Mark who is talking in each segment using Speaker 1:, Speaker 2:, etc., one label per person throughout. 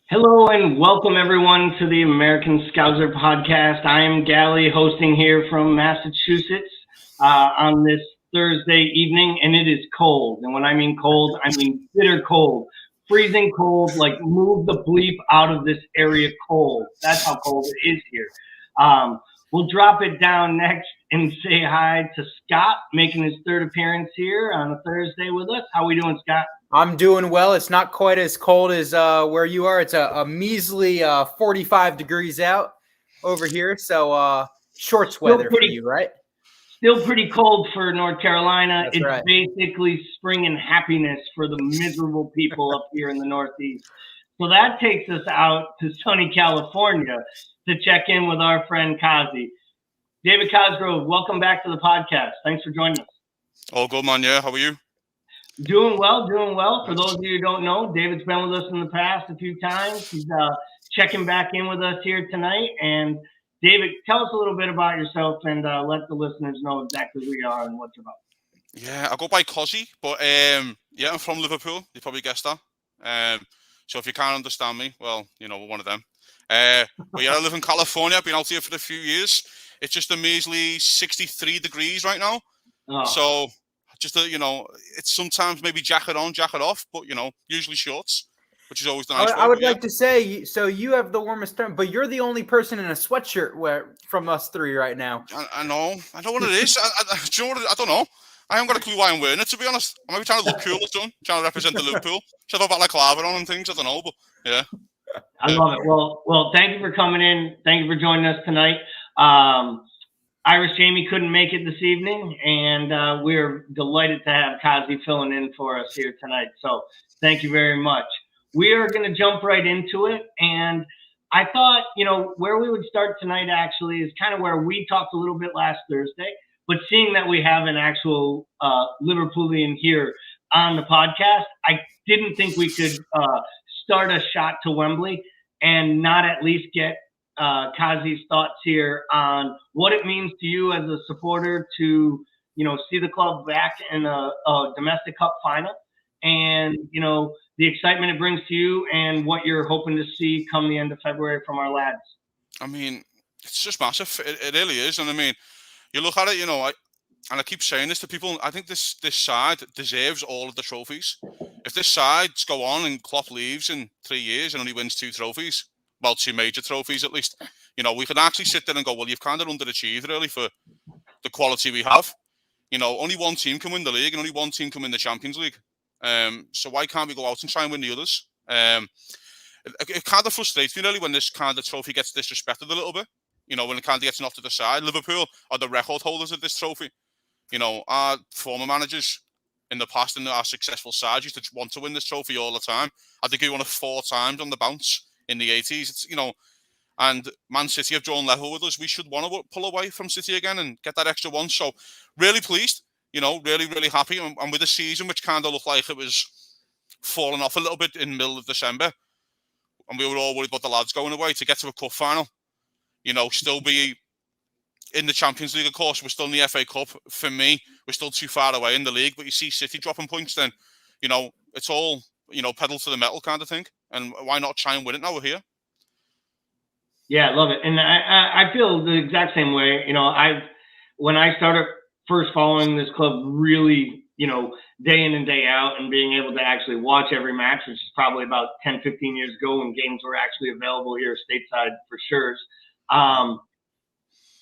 Speaker 1: Hello and welcome everyone to the American Scouser podcast. I am Gally, hosting here from Massachusetts on this Thursday evening, and it is cold. And when I mean cold, I mean bitter cold, freezing cold, like move the bleep out of this area cold. That's how cold it is here. We'll drop it down next and say hi to Scott, making his third appearance here on a Thursday with us. How we doing, Scott?
Speaker 2: I'm doing well. It's not quite as cold as where you are. It's a measly 45 degrees out over here. So shorts weather for you, right?
Speaker 1: Still pretty cold for North Carolina.
Speaker 2: That's
Speaker 1: it's
Speaker 2: right.
Speaker 1: Basically spring and happipiness for the miserable people up here in the Northeast. So that takes us out to sunny California to check in with our friend Kazi. David Cosgrove, welcome back to the podcast. Thanks for joining us.
Speaker 3: All good, man. Yeah, how are you?
Speaker 1: Doing well. For those of you who don't know, David's been with us in the past a few times. He's checking back in with us here tonight. And David, tell us a little bit about yourself and let the listeners know exactly who you are and what you're about.
Speaker 3: Yeah, I go by Cozzy, but yeah, I'm from Liverpool. You probably guessed that. So if you can't understand me, well, you know, we're one of them. But yeah, I live in California. I've been out here for a few years. It's just a measly 63 degrees right now.
Speaker 1: Oh.
Speaker 3: So just, you know, it's sometimes maybe jacket on, jacket off, but, you know, usually shorts, which is always nice.
Speaker 2: I would like to say, so you have the warmest term, but you're the only person in a sweatshirt from us three right now.
Speaker 3: I know what it is. Do you know what I don't know. I haven't got a clue why I'm wearing it, to be honest. I might be trying to look cool or something, trying to represent the Liverpool. Should have got like lava on and things, I don't know, but yeah.
Speaker 1: I love it. Well, thank you for coming in. Thank you for joining us tonight. Irish Jamie couldn't make it this evening, and we're delighted to have Kazi filling in for us here tonight. So thank you very much. We are going to jump right into it. And I thought, you know, where we would start tonight actually is kind of where we talked a little bit last Thursday. But seeing that we have an actual Liverpoolian here on the podcast, I didn't think we could start a shot to Wembley and not at least get Kazi's thoughts here on what it means to you as a supporter to, you know, see the club back in a domestic cup final, and, you know, the excitement it brings to you and what you're hoping to see come the end of February from our lads.
Speaker 3: I mean, it's just massive. It really is. And I mean, you look at it, you know, I keep saying this to people, I think this side deserves all of the trophies. If this sides go on and Klopp leaves in 3 years and only wins 2 trophies, well, 2 major trophies at least, you know, we can actually sit there and go, well, you've kind of underachieved really for the quality we have. You know, only one team can win the league and only one team can win the Champions League. So why can't we go out and try and win the others? It kind of frustrates me really when this kind of trophy gets disrespected a little bit. You know, when it kind of gets knocked to the side. Liverpool are the record holders of this trophy. You know, our former managers in the past and our successful sides used to want to win this trophy all the time. I think we won it 4 times on the bounce in the 80s. It's, you know, and Man City have drawn level with us. We should want to pull away from City again and get that extra one. So really pleased, you know, really, really happy. And with the season, which kind of looked like it was falling off a little bit in the middle of December, and we were all worried about the lads going away, to get to a cup final, you know, still be in the Champions League, of course. We're still in the FA Cup. For me, we're still too far away in the league. But you see City dropping points, then, you know, it's all, you know, pedal to the metal kind of thing. And why not try and win it now we're here?
Speaker 1: Yeah, I love it. And I feel the exact same way. You know, when I started first following this club really, you know, day in and day out, and being able to actually watch every match, which is probably about 10, 15 years ago when games were actually available here stateside for sure.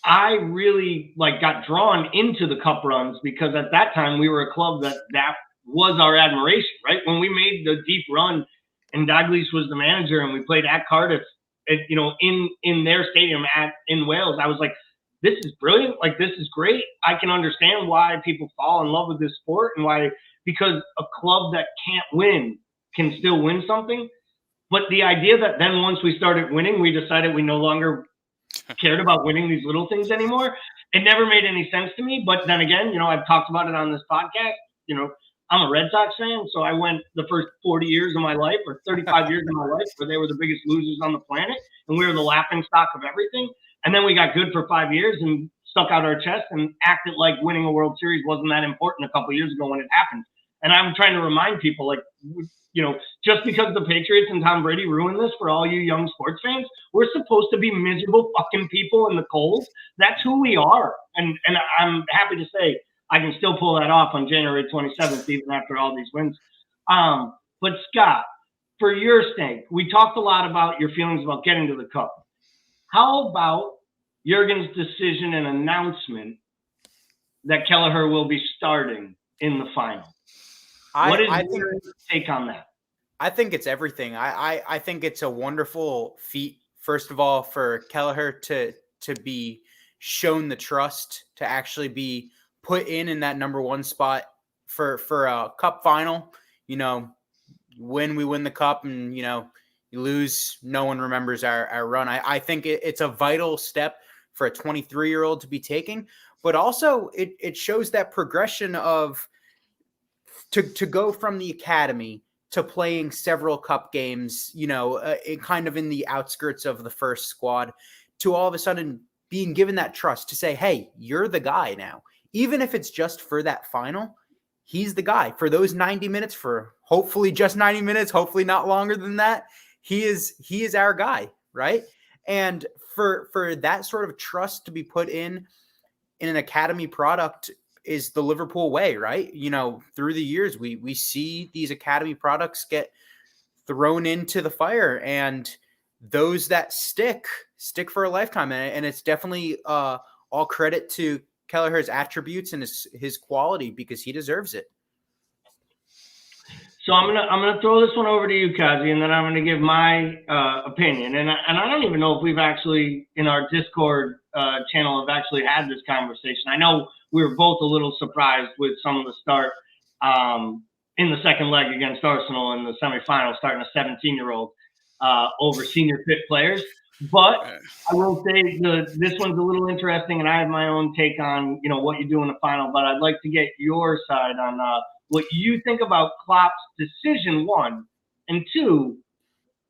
Speaker 1: I really got drawn into the cup runs because at that time we were a club that was our admiration, right? When we made the deep run and Dalglish was the manager and we played at Cardiff, in their stadium in Wales, I was like, this is brilliant. Like, this is great. I can understand why people fall in love with this sport and why, because a club that can't win can still win something. But the idea that then once we started winning, we decided we no longer cared about winning these little things anymore. It never made any sense to me. But then again, you know, I've talked about it on this podcast. You know, I'm a Red Sox fan, so I went the first 40 years of my life or 35 years of my life where they were the biggest losers on the planet, and we were the laughing stock of everything. And then we got good for 5 years and stuck out our chest and acted like winning a World Series wasn't that important a couple of years ago when it happened. And I'm trying to remind people, like, you know, just because the Patriots and Tom Brady ruined this for all you young sports fans, we're supposed to be miserable fucking people in the cold. That's who we are. And I'm happy to say I can still pull that off on January 27th, even after all these wins. But Scott, for your sake, we talked a lot about your feelings about getting to the Cup. How about Jurgen's decision and announcement that Kelleher will be starting in the final? What is your take on that?
Speaker 2: I think it's everything. I think it's a wonderful feat, first of all, for Kelleher to be shown the trust to actually be put in that number one spot for a Cup final. You know, when we win the Cup and, you know, you lose, no one remembers our run. I think it's a vital step for a 23-year-old to be taking, but also it shows that progression of to go from the academy to playing several Cup games, you know, kind of in the outskirts of the first squad, to all of a sudden being given that trust to say, hey, you're the guy now. Even if it's just for that final, he's the guy for those 90 minutes, for hopefully just 90 minutes, hopefully not longer than that. He is our guy, right? And for that sort of trust to be put in an academy product is the Liverpool way, right? You know, through the years, we see these academy products get thrown into the fire, and those that stick for a lifetime. And it's definitely all credit to Kelleher's attributes and his quality, because he deserves it.
Speaker 1: So I'm gonna throw this one over to you, Kazi, and then I'm gonna give my opinion. And I don't even know if we've actually in our Discord channel have actually had this conversation. I know we were both a little surprised with some of the start in the second leg against Arsenal in the semifinal, starting a 17-year-old over senior fit players. But I will say this one's a little interesting, and I have my own take on, you know, what you do in the final. But I'd like to get your side on what you think about Klopp's decision, one, and two,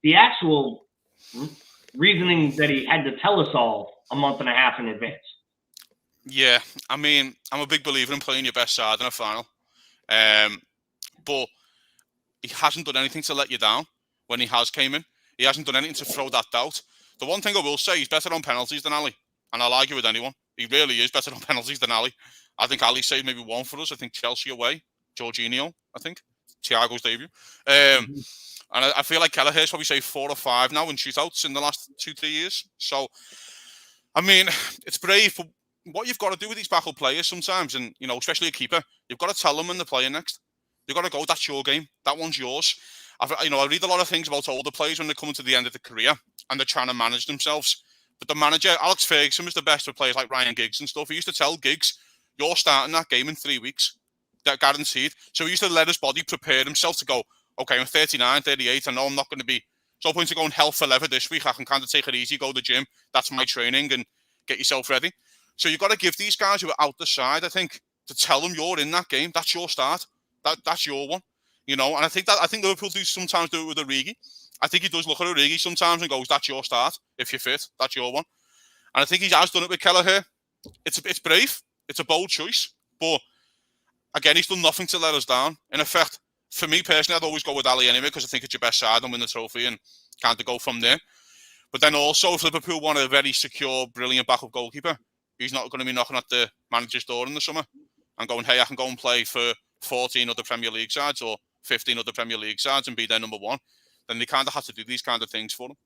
Speaker 1: the actual reasoning that he had to tell us all a month and a half in advance.
Speaker 3: Yeah, I mean, I'm a big believer in playing your best side in a final. But he hasn't done anything to let you down when he has came in. He hasn't done anything to throw that doubt. The one thing I will say, he's better on penalties than Ali. And I'll argue with anyone. He really is better on penalties than Ali. I think Ali saved maybe one for us. I think Chelsea away. Jorginho, I think. Thiago's debut. And I feel like Kelleher's probably saved 4 or 5 now in shootouts in the last 2-3 years. So, I mean, it's brave, but what you've got to do with these backup players sometimes, and, you know, especially a keeper, you've got to tell them when they're playing next. You've got to go, that's your game. That one's yours. I read a lot of things about older players when they're coming to the end of the career and they're trying to manage themselves. But the manager, Alex Ferguson, was the best for players like Ryan Giggs and stuff. He used to tell Giggs, you're starting that game in 3 weeks. That guaranteed. So he used to let his body prepare himself to go, okay, I'm 39, 38. I know I'm not going to be, it's no point to going hell for leather this week. I can kind of take it easy, go to the gym. That's my training, and get yourself ready. So you've got to give these guys who are out the side, I think, to tell them you're in that game. That's your start. That's your one. You know, and I think Liverpool do sometimes do it with Origi. I think he does look at Origi sometimes and goes, that's your start. If you're fit, that's your one. And I think he has done it with Kelleher. It's brave. It's a bold choice. But again, he's done nothing to let us down. In effect, for me personally, I'd always go with Ali anyway, because I think it's your best side and win the trophy and kind of go from there. But then also, if Liverpool want a very secure, brilliant backup goalkeeper, he's not going to be knocking at the manager's door in the summer and going, hey, I can go and play for 14 other Premier League sides or 15 other Premier League sides and be their number one. Then they kind of have to do these kind of things for them.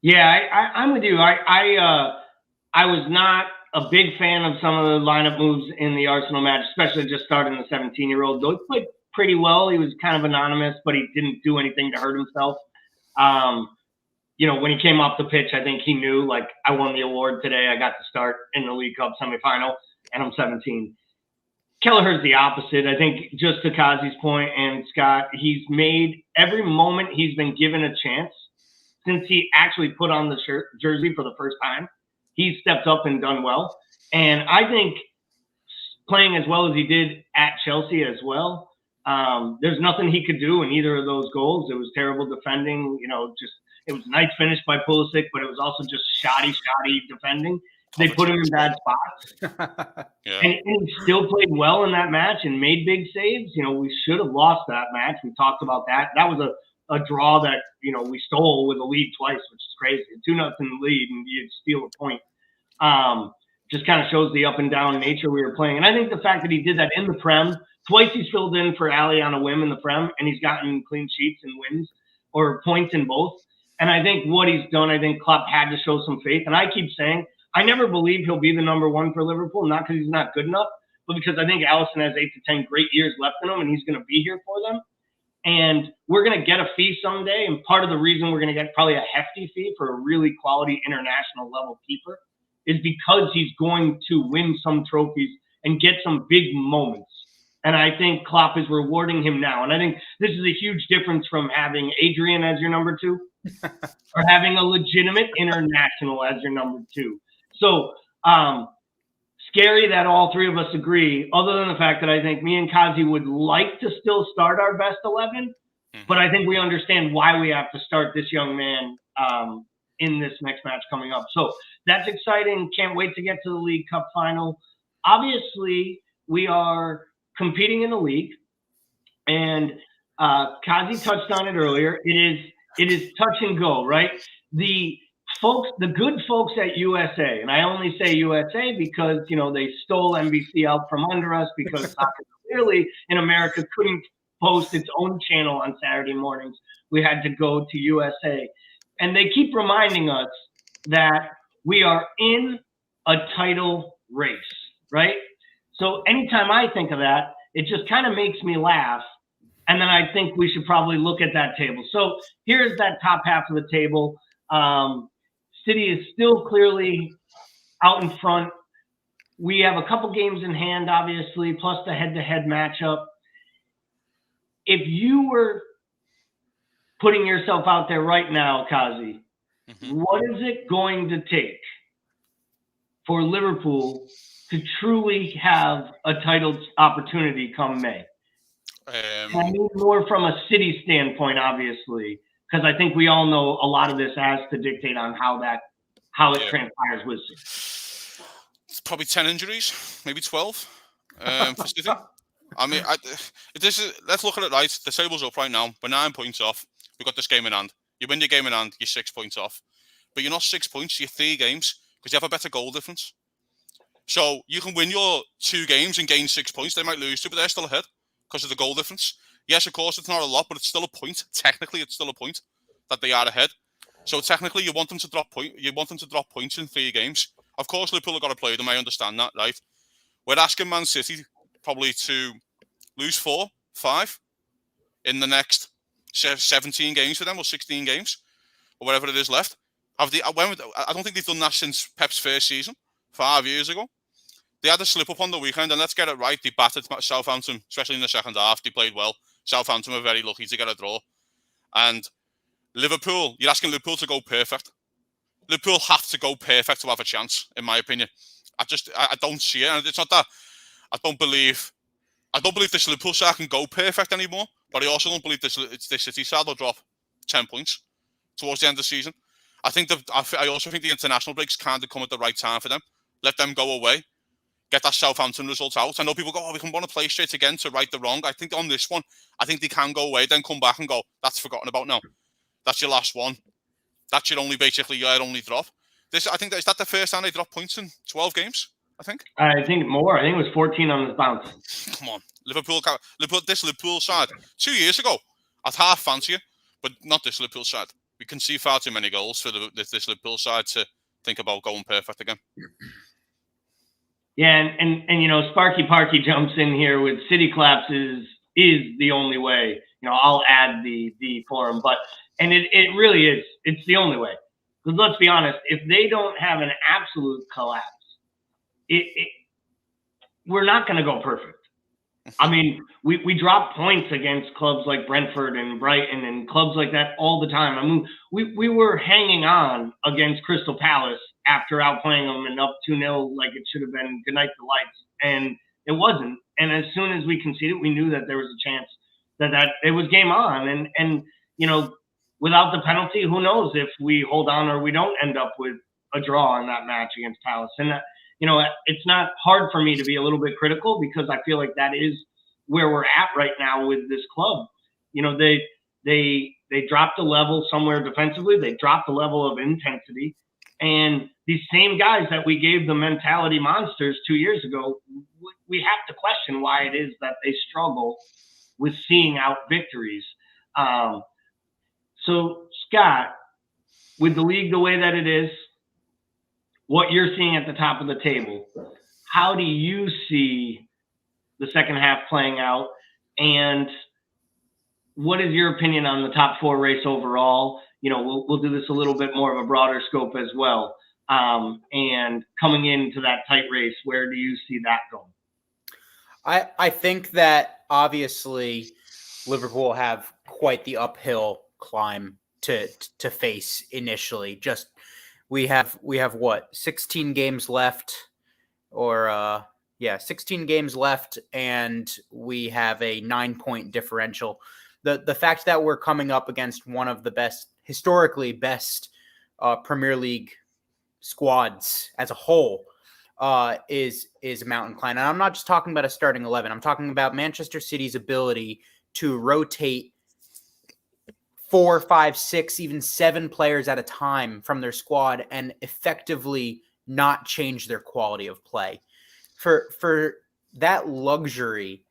Speaker 3: Yeah,
Speaker 1: I'm with you. I was not a big fan of some of the lineup moves in the Arsenal match, especially just starting the 17-year-old. Though he played pretty well. He was kind of anonymous, but he didn't do anything to hurt himself. you know, when he came off the pitch, I think he knew, like, I won the award today. I got to start in the League Cup semifinal, and I'm 17. Kelleher's the opposite. I think, just to Kazi's point and Scott, he's made every moment he's been given a chance since he actually put on the jersey for the first time. He's stepped up and done well. And I think playing as well as he did at Chelsea as well, there's nothing he could do in either of those goals. It was terrible defending, you know, just it was a nice finish by Pulisic, but it was also just shoddy defending. They put him in bad spots.
Speaker 3: Yeah.
Speaker 1: And he still played well in that match and made big saves. You know, we should have lost that match. We talked about that. That was a draw that, you know, we stole with a lead twice, which is crazy. 2-0 lead and you'd steal a point. Just kind of shows the up and down nature we were playing. And I think the fact that he did that in the Prem, twice he's filled in for Ali on a whim in the Prem, and he's gotten clean sheets and wins or points in both. And I think what he's done, I think Klopp had to show some faith. And I keep saying, I never believe he'll be the number one for Liverpool, not because he's not good enough, but because I think Alisson has 8 to 10 great years left in him, and he's going to be here for them. And we're going to get a fee someday, and part of the reason we're going to get probably a hefty fee for a really quality international level keeper is because he's going to win some trophies and get some big moments. And I think Klopp is rewarding him now. And I think this is a huge difference from having Adrian as your number 2 or having a legitimate international as your number 2. So scary that all three of us agree, other than the fact that I think me and Kazi would like to still start our best 11, but I think we understand why we have to start this young man in this next match coming up. So that's exciting. Can't wait to get to the League Cup final. Obviously, we are competing in the league, and Kazi touched on it earlier. It is touch and go, right? The good folks at USA, and I only say USA because, you know, they stole NBC out from under us because soccer clearly in America couldn't post its own channel on Saturday mornings. We had to go to USA. And they keep reminding us that we are in a title race, right? So anytime I think of that, it just kind of makes me laugh. And then I think we should probably look at that table. So here's that top half of the table. City is still clearly out in front. We have a couple games in hand, obviously, plus the head-to-head matchup. If you were putting yourself out there right now, Kazi, what is it going to take for Liverpool to truly have a title opportunity come May? I mean more from a City standpoint, obviously, because I think we all know a lot of this has to dictate on how it transpires with City.
Speaker 3: It's probably 10 injuries, maybe 12 for City. I mean, let's look at it right. The table's up right now. We're 9 points off. We've got this game in hand. You win your game in hand, you're 6 points off. But you're not 6 points, you're 3 games because you have a better goal difference. So you can win your 2 games and gain 6 points. They might lose 2, but they're still ahead because of the goal difference. Yes, of course, it's not a lot, but it's still a point. Technically, it's still a point that they are ahead. So technically, you want them to drop points in 3 games. Of course, Liverpool have got to play them. I understand that, right? We're asking Man City probably to lose 4, 5 in the next 17 games for them, or 16 games, or whatever it is left. I don't think they've done that since Pep's first season, 5 years ago. They had a slip up on the weekend, and let's get it right. They battered Southampton, especially in the second half. They played well. Southampton were very lucky to get a draw. And Liverpool, you're asking Liverpool to go perfect. Liverpool have to go perfect to have a chance, in my opinion. I don't see it. And it's not that I don't believe this Liverpool side can go perfect anymore, but I also don't believe this City side will drop 10 points towards the end of the season. I also think the international breaks kind of come at the right time for them. Let them go away. Get that Southampton result out. I know people go, we can want to play straight again to right the wrong. I think on this one, I think they can go away, then come back and go, that's forgotten about now. That's your last one. That's your only drop. Is that the first time they dropped points in 12 games, I think?
Speaker 1: I think more. I think it was 14 on this bounce.
Speaker 3: Come on. This Liverpool side, 2 years ago, I'd half fancy it, but not this Liverpool side. We can see far too many goals for this Liverpool side to think about going perfect again.
Speaker 1: Yeah, and you know, Sparky Parky jumps in here with City collapses is the only way. I'll add the for them. But and it really is. It's the only way. Because let's be honest, if they don't have an absolute collapse, we're not going to go perfect. I mean, we drop points against clubs like Brentford and Brighton and clubs like that all the time. I mean, we were hanging on against Crystal Palace after outplaying them and up 2-0 like it should have been good night the lights. And it wasn't. And as soon as we conceded, we knew that there was a chance that it was game on. And without the penalty, who knows if we hold on or we don't end up with a draw in that match against Palace. And it's not hard for me to be a little bit critical because I feel like that is where we're at right now with this club. They dropped a level somewhere defensively. They dropped a level of intensity. And these same guys that we gave the mentality monsters 2 years ago, we have to question why it is that they struggle with seeing out victories. So, Scott, with the league the way that it is, what you're seeing at the top of the table, how do you see the second half playing out? And what is your opinion on the top 4 race overall? We'll do this a little bit more of a broader scope as well. And coming into that tight race, where do you see that going?
Speaker 2: I think that obviously Liverpool have quite the uphill climb to face initially. Just we have what, 16 games left, or 16 games left, and we have a 9-point differential. The fact that we're coming up against one of the historically best Premier League squads as a whole is a mountain climb. And I'm not just talking about a starting 11. I'm talking about Manchester City's ability to rotate 4, 5, 6, even 7 players at a time from their squad and effectively not change their quality of play. For that luxury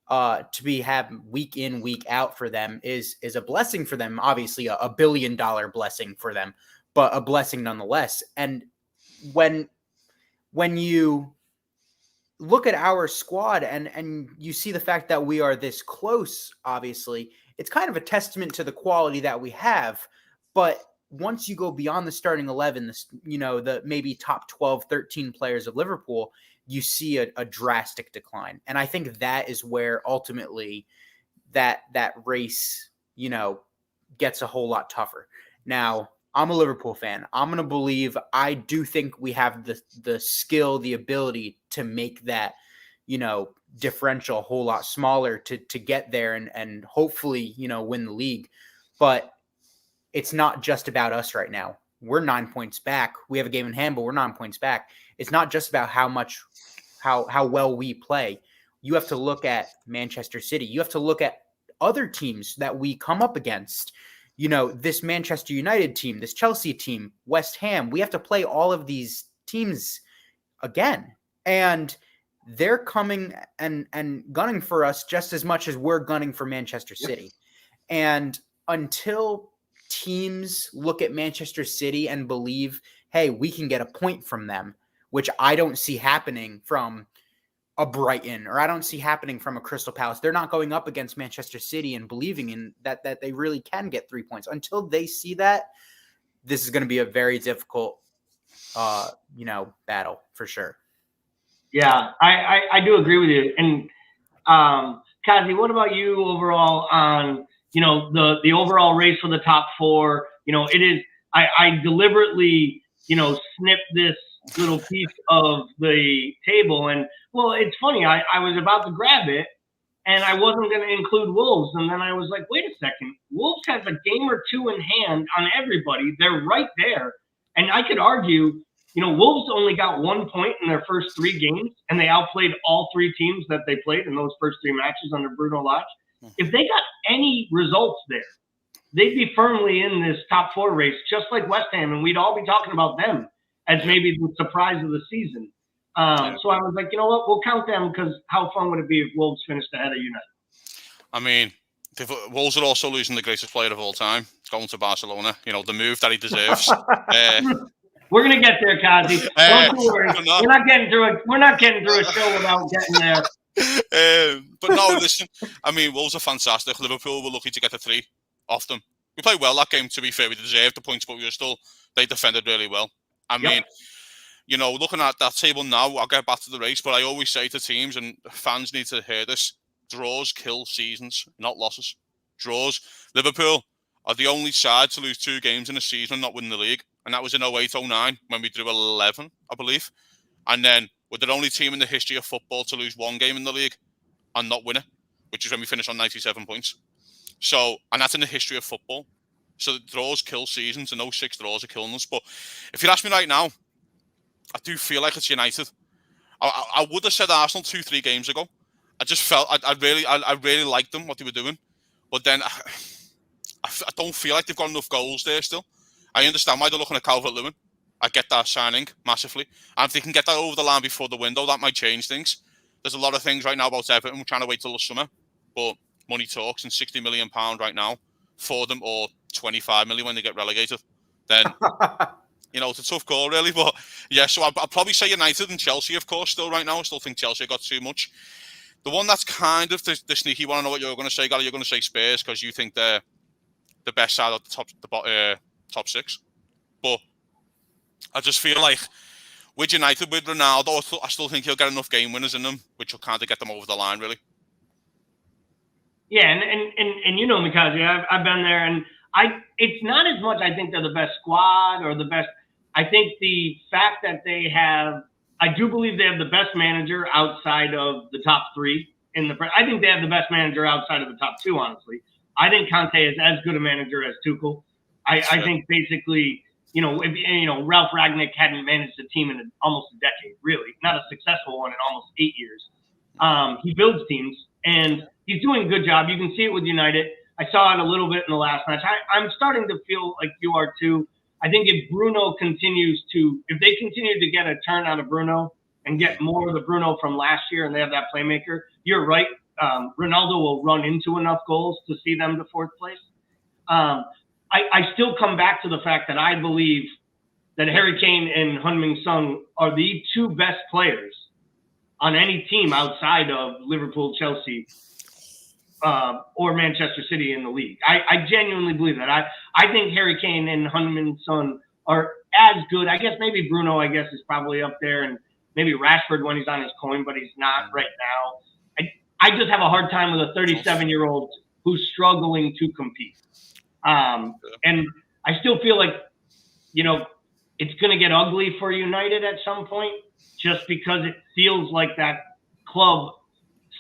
Speaker 2: to have week in, week out for them is a blessing for them. Obviously, a $1 billion blessing for them, but a blessing nonetheless. And when you look at our squad and you see the fact that we are this close, obviously, it's kind of a testament to the quality that we have. But once you go beyond the starting 11, the maybe top 12, 13 players of Liverpool, you see a drastic decline. And I think that is where ultimately that race, gets a whole lot tougher. Now, I'm a Liverpool fan. I'm going to believe, I do think we have the skill, the ability to make that, differential a whole lot smaller to get there and hopefully, win the league. But it's not just about us right now. We're 9 points back. We have a game in hand, but we're 9 points back. It's not just about how well we play. You have to look at Manchester City. You have to look at other teams that we come up against. This Manchester United team, this Chelsea team, West Ham. We have to play all of these teams again. And they're coming and gunning for us just as much as we're gunning for Manchester City. And until teams look at Manchester City and believe, hey, we can get a point from them, which I don't see happening from a Brighton, or I don't see happening from a Crystal Palace. They're not going up against Manchester City and believing in that they really can get 3 points. Until they see that, this is going to be a very difficult, battle for sure.
Speaker 1: Yeah, I do agree with you. And Kazi, what about you overall on, the overall race for the top 4? It is, I deliberately, snipped this little piece of the table. And, well, it's funny. I was about to grab it, and I wasn't going to include Wolves. And then I was like, wait a second. Wolves has a game or two in hand on everybody. They're right there. And I could argue, Wolves only got 1 point in their first 3 games, and they outplayed all 3 teams that they played in those first 3 matches under Bruno Lage. If they got any results there, they'd be firmly in this top 4 race, just like West Ham, and we'd all be talking about them as maybe the surprise of the season. So I was like, you know what, we'll count them, because how fun would it be if Wolves finished ahead of United?
Speaker 3: I mean, Wolves are also losing the greatest player of all time, going to Barcelona. The move that he deserves.
Speaker 1: We're gonna get there, Kazi. Don't you worry. We're not getting through a show without getting there.
Speaker 3: But no, listen, I mean, Wolves are fantastic. Liverpool were lucky to get a 3 off them. We played well that game, to be fair. We deserved the points, but they defended really well. I mean, looking at that table now, I'll get back to the race, but I always say to teams, and fans need to hear this, draws kill seasons, not losses. Draws. Liverpool are the only side to lose 2 games in a season and not win the league. And that was in 08-09 when we drew 11, I believe. And then we're the only team in the history of football to lose 1 game in the league and not win it, which is when we finished on 97 points. So, and that's in the history of football. So the draws kill seasons, and those 6 draws are killing us. But if you ask me right now, I do feel like it's United. I would have said Arsenal 2-3 games ago. I just felt I really liked them, what they were doing. But then I don't feel like they've got enough goals there still. I understand why they're looking at Calvert-Lewin. I get that signing massively. And if they can get that over the line before the window, that might change things. There's a lot of things right now about Everton. We're trying to wait till the summer. But money talks, and £60 million right now for them, or 25 million when they get relegated. Then, it's a tough call, really. But yeah, so I'll probably say United and Chelsea, of course, still right now. I still think Chelsea got too much. The one that's kind of the sneaky one, I know what you're going to say, Gary. You're going to say Spurs because you think they're the best side of the top 6. But I just feel like with United, with Ronaldo, I still think he'll get enough game winners in them, which will kind of get them over the line, really.
Speaker 1: Yeah, and you know me, Kazi, I've been there, and it's not as much I think they're the best squad or the best. I think the fact that I do believe they have the best manager outside of the top 3 I think they have the best manager outside of the top 2, honestly. I think Conte is as good a manager as Tuchel. I think basically, if Ralph Ragnick hadn't managed a team in almost a decade, really, not a successful one in almost 8 years. He builds teams, and he's doing a good job. You can see it with United. I saw it a little bit in the last match. I'm starting to feel like you are too. I think if they continue to get a turn out of Bruno and get more of the Bruno from last year, and they have that playmaker, you're right. Ronaldo will run into enough goals to see them to 4th place. I still come back to the fact that I believe that Harry Kane and Heung-min Son are the 2 best players on any team outside of Liverpool, Chelsea, or Manchester City in the league. I genuinely believe that. I think Harry Kane and Heung-min Son are as good. I guess maybe Bruno, is probably up there, and maybe Rashford when he's on his coin, but he's not right now. I just have a hard time with a 37-year-old who's struggling to compete. And I still feel like, it's going to get ugly for United at some point, just because it feels like that club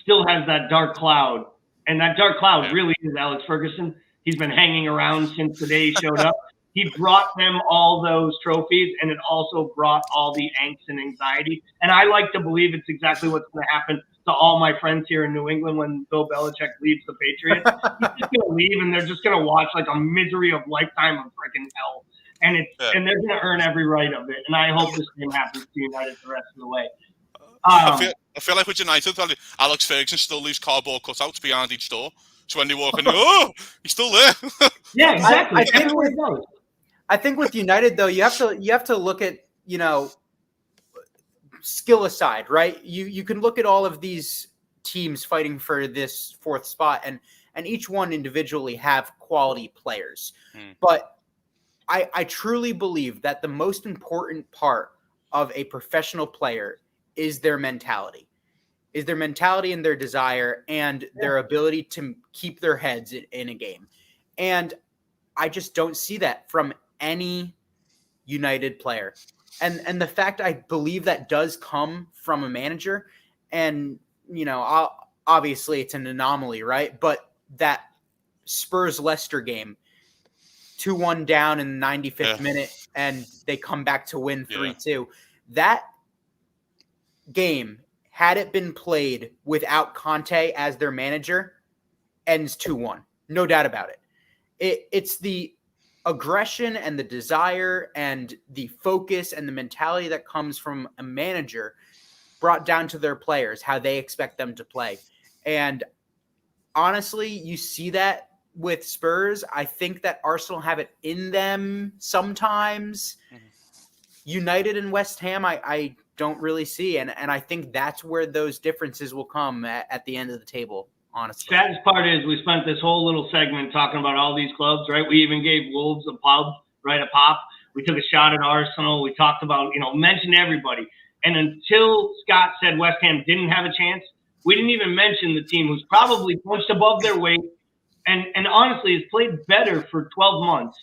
Speaker 1: still has that dark cloud. And that dark cloud really is Alex Ferguson. He's been hanging around since the day he showed up. He brought them all those trophies, and it also brought all the angst and anxiety. And I like to believe it's exactly what's going to happen to all my friends here in New England when Bill Belichick leaves the Patriots. He's just going to leave, and they're just going to watch like a misery of lifetime of freaking hell. And and they're going to earn every right of it. And I hope this thing happens to United the rest of the way.
Speaker 3: I feel like with United, Alex Ferguson still leaves cardboard cutouts behind each door. So when they walk in, he's still there.
Speaker 1: Yeah, exactly.
Speaker 2: I think with United, though, you have to look at, skill aside, right? You can look at all of these teams fighting for this 4th spot, and each one individually have quality players. But I truly believe that the most important part of a professional player is their mentality. Is their mentality and their desire and their ability to keep their heads in a game. And I just don't see that from any United player. And the fact I believe that does come from a manager, and, obviously it's an anomaly, right? But that Spurs-Leicester game, 2-1 down in the 95th minute, and they come back to win 3-2. That game, had it been played without Conte as their manager, ends 2-1. No doubt about it. It's the aggression and the desire and the focus and the mentality that comes from a manager brought down to their players, how they expect them to play. And honestly, you see that with Spurs. I think that Arsenal have it in them sometimes. United and West Ham, I don't really see. And I think that's where those differences will come at the end of the table, honestly.
Speaker 1: Saddest part is we spent this whole little segment talking about all these clubs, right? We even gave Wolves a pub, right, a pop. We took a shot at Arsenal. We talked about, mentioned everybody. And until Scott said West Ham didn't have a chance, we didn't even mention the team who's probably punched above their weight and honestly has played better for 12 months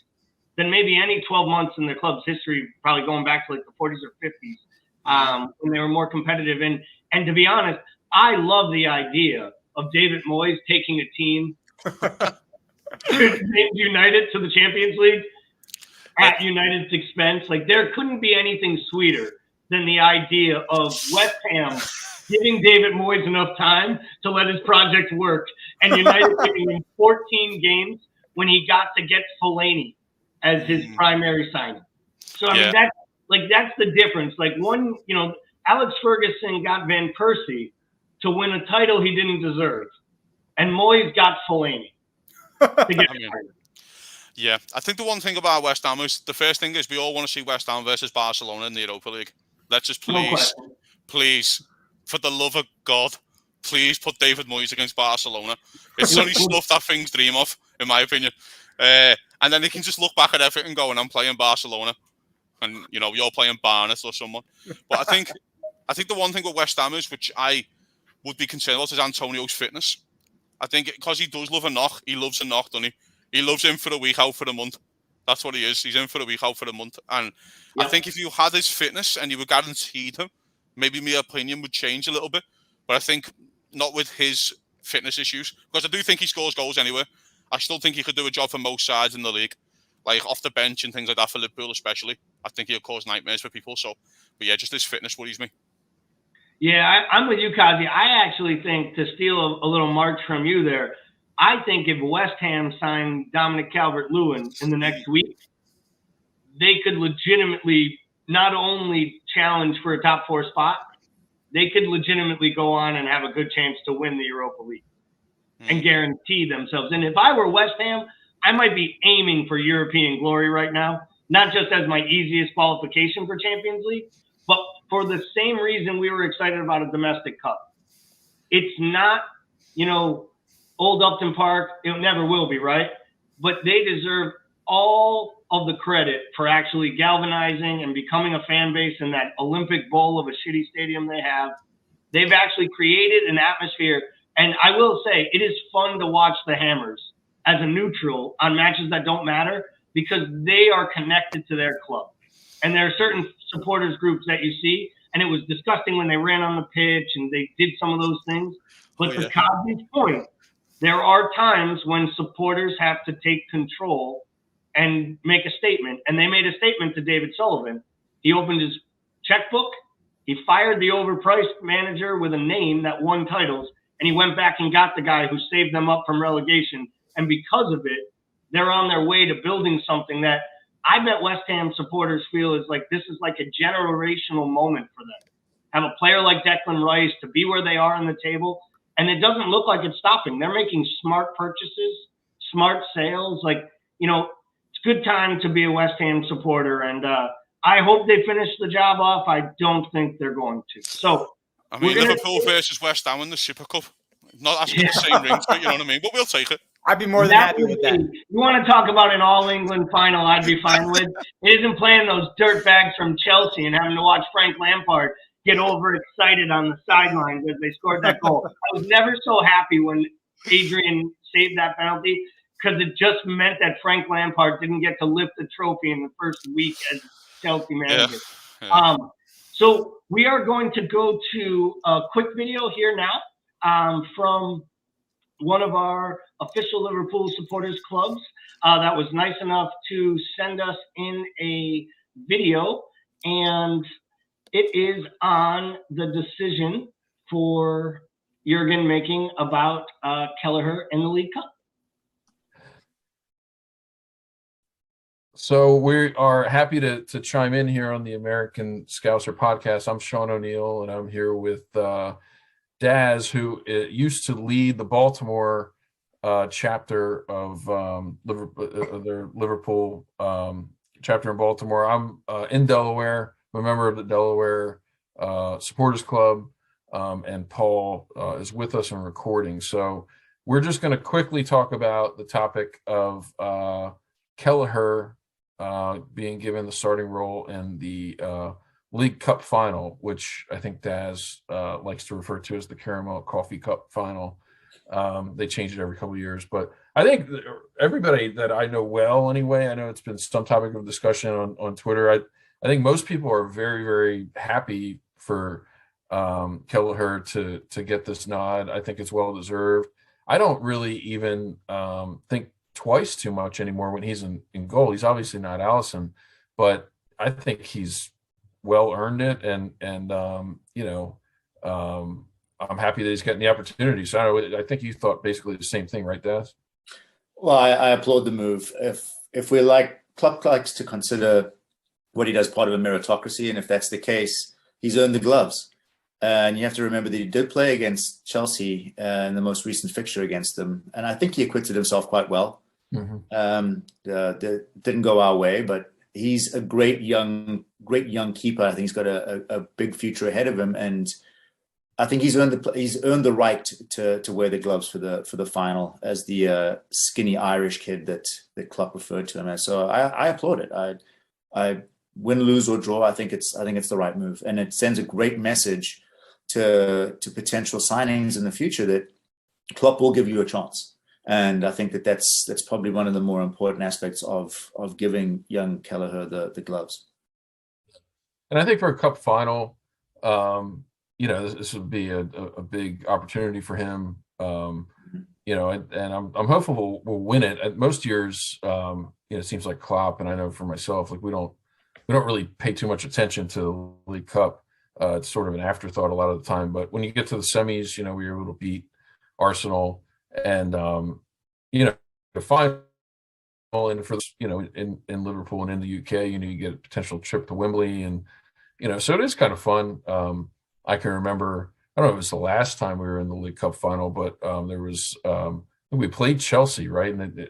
Speaker 1: than maybe any 12 months in their club's history, probably going back to like the 40s or 50s, when they were more competitive. And to be honest, I love the idea of David Moyes taking a team United to the Champions League at United's expense. Like, there couldn't be anything sweeter than the idea of West Ham giving David Moyes enough time to let his project work, and United giving him 14 games when he got to get Fellaini as his primary signing. So I mean, that's the difference. Like, one, Alex Ferguson got Van Persie to win a title he didn't deserve, and Moyes got Fellaini to get
Speaker 3: Yeah, I think the one thing about West Ham is the first thing is we all want to see West Ham versus Barcelona in the Europa League. Let's just please, for the love of God, please put David Moyes against Barcelona. It's only stuff that things dream of, in my opinion. And then they can just look back at everything and go, and I'm playing Barcelona, and you're playing Barnet or someone. But I think the one thing with West Ham is, which I would be concerned about, is Antonio's fitness. I think because he does love a knock, he loves a knock, doesn't he? He loves in for a week, out for a month. That's what he is. He's in for a week, out for a month. And I think if you had his fitness and you were guaranteed him, maybe my opinion would change a little bit. But I think not with his fitness issues. Because I do think he scores goals anyway. I still think he could do a job for most sides in the league. Like off the bench and things like that, for Liverpool especially. I think he'll cause nightmares for people. So, but yeah, just his fitness worries me.
Speaker 1: Yeah, I'm with you, Kazi. I actually think, to steal a little march from you there, I think if West Ham signed Dominic Calvert-Lewin in the next week, they could legitimately not only challenge for a top 4 spot, they could legitimately go on and have a good chance to win the Europa League and guarantee themselves. And if I were West Ham, I might be aiming for European glory right now, not just as my easiest qualification for Champions League, but for the same reason we were excited about a domestic cup. It's not, Old Upton Park. It never will be, right? But they deserve all of the credit for actually galvanizing and becoming a fan base in that Olympic Bowl of a shitty stadium they have. They've actually created an atmosphere. And I will say, it is fun to watch the Hammers as a neutral on matches that don't matter, because they are connected to their club. And there are certain supporters groups that you see, and it was disgusting when they ran on the pitch and they did some of those things. But to Cosby's point, there are times when supporters have to take control and make a statement. And they made a statement to David Sullivan. He opened his checkbook. He fired the overpriced manager with a name that won titles. And he went back and got the guy who saved them up from relegation. And because of it, they're on their way to building something that I bet West Ham supporters feel is like, this is like a generational moment for them. Have a player like Declan Rice to be where they are on the table. And it doesn't look like it's stopping. They're making smart purchases, smart sales. Like, it's a good time to be a West Ham supporter. And I hope they finish the job off. I don't think they're going to. So,
Speaker 3: I mean, Liverpool versus West Ham in the Super Cup. Not asking the same rings, but you know what I mean? But we'll take it.
Speaker 2: I'd be more than happy with that.
Speaker 1: You want to talk about an all-England final, I'd be fine with. It isn't playing those dirtbags from Chelsea and having to watch Frank Lampard get overexcited on the sidelines as they scored that goal. I was never so happy when Adrian saved that penalty, because it just meant that Frank Lampard didn't get to lift the trophy in the first week as Chelsea manager. Yeah. So we are going to go to a quick video here now from one of our official Liverpool supporters clubs that was nice enough to send us in a video, and it is on the decision for Jurgen making about Kelleher in the League Cup.
Speaker 4: So we are happy to chime in here on the American Scouser podcast. I'm Sean O'Neill, and I'm here with Daz, who used to lead the Baltimore chapter of their Liverpool chapter in Baltimore. I'm in Delaware. I'm a member of the Delaware Supporters Club, and Paul is with us and recording. So we're just going to quickly talk about the topic of Kelleher being given the starting role in the League Cup final, which I think Daz likes to refer to as the Caramel Coffee Cup final. They change it every couple of years, but I think everybody that I know well, anyway, I know it's been some topic of discussion on Twitter. I think most people are very, very happy for Kelleher to get this nod. I think it's well deserved. I don't really even think twice too much anymore when he's in goal. He's obviously not Allison, but I think he's well earned it, and I'm happy that he's getting the opportunity. So I think you thought basically the same thing, right, Daz?
Speaker 5: Well, I applaud the move. If we're Klopp likes to consider what he does part of a meritocracy, and if that's the case, he's earned the gloves. And you have to remember that he did play against Chelsea in the most recent fixture against them, and I think he acquitted himself quite well. Didn't go our way, but he's a great young keeper. I think he's got a big future ahead of him, and I think he's earned the right to wear the gloves for the final as the skinny Irish kid that Klopp referred to him as. So I applaud it. I win, lose or draw. I think it's the right move, and it sends a great message to potential signings in the future that Klopp will give you a chance. And I think that's probably one of the more important aspects of giving young Kelleher the gloves.
Speaker 4: And I think for a cup final, this would be a big opportunity for him. And I'm hopeful we'll win it. At most years, it seems like Klopp, and I know for myself, like we don't really pay too much attention to the League Cup. It's sort of an afterthought a lot of the time. But when you get to the semis, we were able to beat Arsenal, and the final, and for in Liverpool and in the UK, you get a potential trip to Wembley, and so it is kind of fun. I can remember, I don't know if it was the last time we were in the League Cup final, but there was we played Chelsea, right? And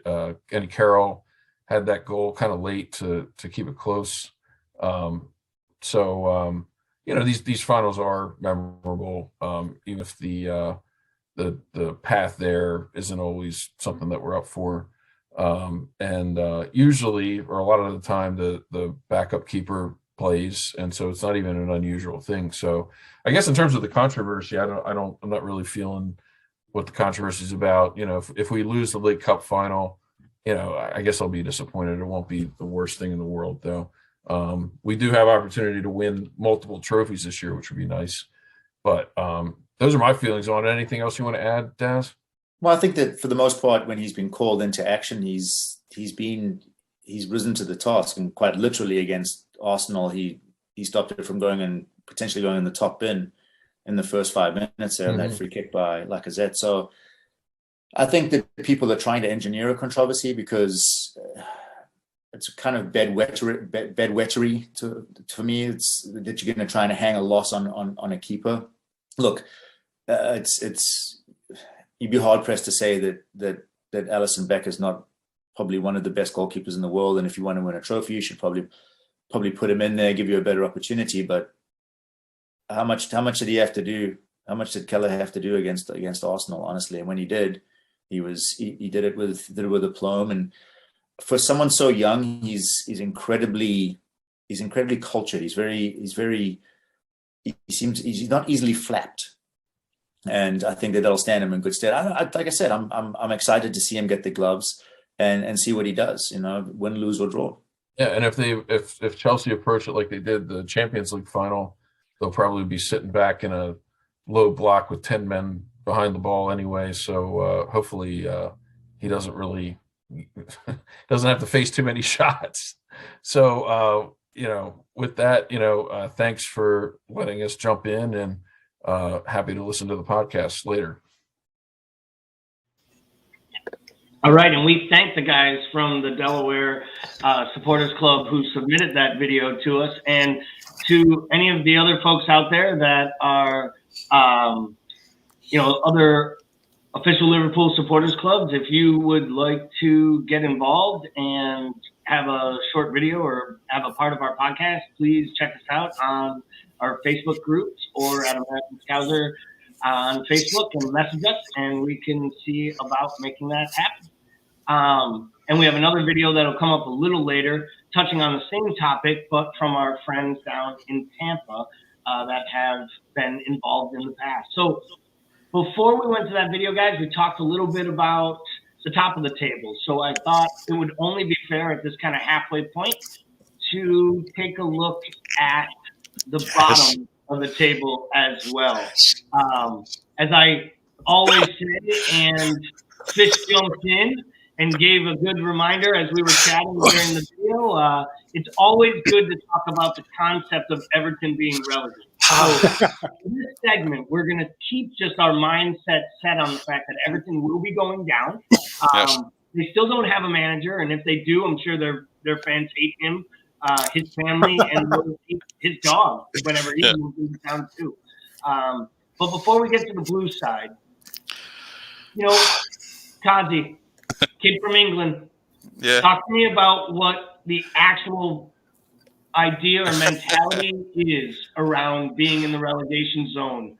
Speaker 4: Andy Carroll had that goal kind of late to keep it close. These finals are memorable, even if the path there isn't always something that we're up for. Usually, or a lot of the time, the backup keeper plays, and so it's not even an unusual thing. So I guess in terms of the controversy, I'm not really feeling what the controversy is about. If we lose the League Cup final, I guess I'll be disappointed. It won't be the worst thing in the world, though. We do have opportunity to win multiple trophies this year, which would be nice. But those are my feelings on it. Anything else you want to add, Daz?
Speaker 5: Well, I think that for the most part, when he's been called into action, he's risen to the task, and quite literally against Arsenal, he stopped it from potentially going in the top bin in the first 5 minutes there, and that free kick by Lacazette. So I think that people are trying to engineer a controversy because it's kind of bedwettery for me. It's that you're going to try and hang a loss on a keeper. Look, you'd be hard pressed to say that Alisson Becker is not probably one of the best goalkeepers in the world, and if you want to win a trophy, you should probably put him in there, give you a better opportunity. But how much did he have to do? How much did Kelleher have to do against Arsenal? Honestly, and when he did, he did it with aplomb. And for someone so young, he's incredibly cultured. He's not easily flapped. And I think that'll stand him in good stead. Like I said, I'm excited to see him get the gloves and see what he does. Win, lose or draw.
Speaker 4: Yeah, and if Chelsea approach it like they did the Champions League final, they'll probably be sitting back in a low block with 10 men behind the ball anyway. So hopefully he doesn't have to face too many shots. So with that, thanks for letting us jump in, and happy to listen to the podcast later.
Speaker 1: All right, and we thank the guys from the Delaware Supporters Club who submitted that video to us, and to any of the other folks out there that are, other official Liverpool supporters clubs. If you would like to get involved and have a short video or have a part of our podcast, please check us out on our Facebook groups or at American Scouser on Facebook and message us, and we can see about making that happen. And we have another video that'll come up a little later touching on the same topic, but from our friends down in Tampa that have been involved in the past. So before we went to that video, guys, we talked a little bit about the top of the table. So I thought it would only be fair at this kind of halfway point to take a look at the bottom of the table as well. As I always say, and Fish jumped in and gave a good reminder as we were chatting during the video. It's always good to talk about the concept of Everton being relegated. So in this segment, we're going to keep just our mindset set on the fact that Everton will be going down. They still don't have a manager, and if they do, I'm sure their fans hate him, his family, and his dog whenever he moves into town too. But before we get to the blue side, Kazi, kid from England, talk to me about what the actual idea or mentality is around being in the relegation zone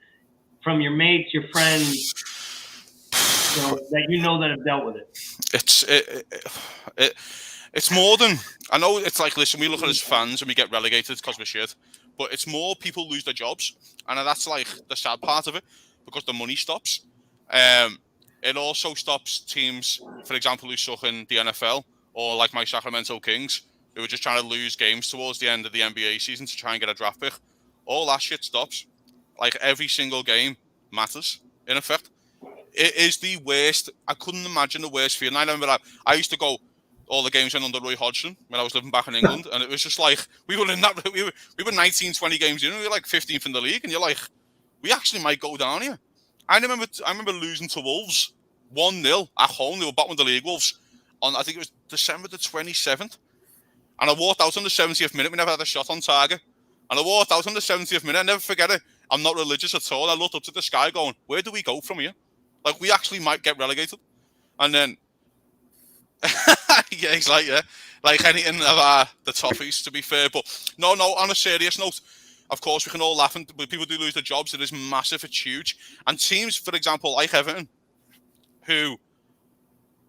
Speaker 1: from your mates, your friends, that have dealt with it.
Speaker 3: It's more than, I know it's like, listen, we look at it as fans and we get relegated because we're shit, but it's more people lose their jobs, and that's like the sad part of it, because the money stops. It also stops teams, for example, who suck in the NFL, or like my Sacramento Kings, who are just trying to lose games towards the end of the NBA season to try and get a draft pick. All that shit stops. Like, every single game matters, in effect. It is the worst. I couldn't imagine a worse feeling. I remember I used to go all the games in under Roy Hodgson when I was living back in England, and it was just like, we were 19, 20 games in, and we were like 15th in the league, and you're like, we actually might go down here. I remember losing to Wolves 1-0 at home. They were bottom of the league, Wolves, on, I think it was December the 27th. And I walked out on the 70th minute. We never had a shot on target. And I walked out on the 70th minute. I never forget it. I'm not religious at all. I looked up to the sky going, where do we go from here? Like, we actually might get relegated. And then, yeah, exactly, yeah. Like anything of the toffees, to be fair. But no, on a serious note, of course, we can all laugh, but people do lose their jobs. It is massive. It's huge. And teams, for example, like Everton, who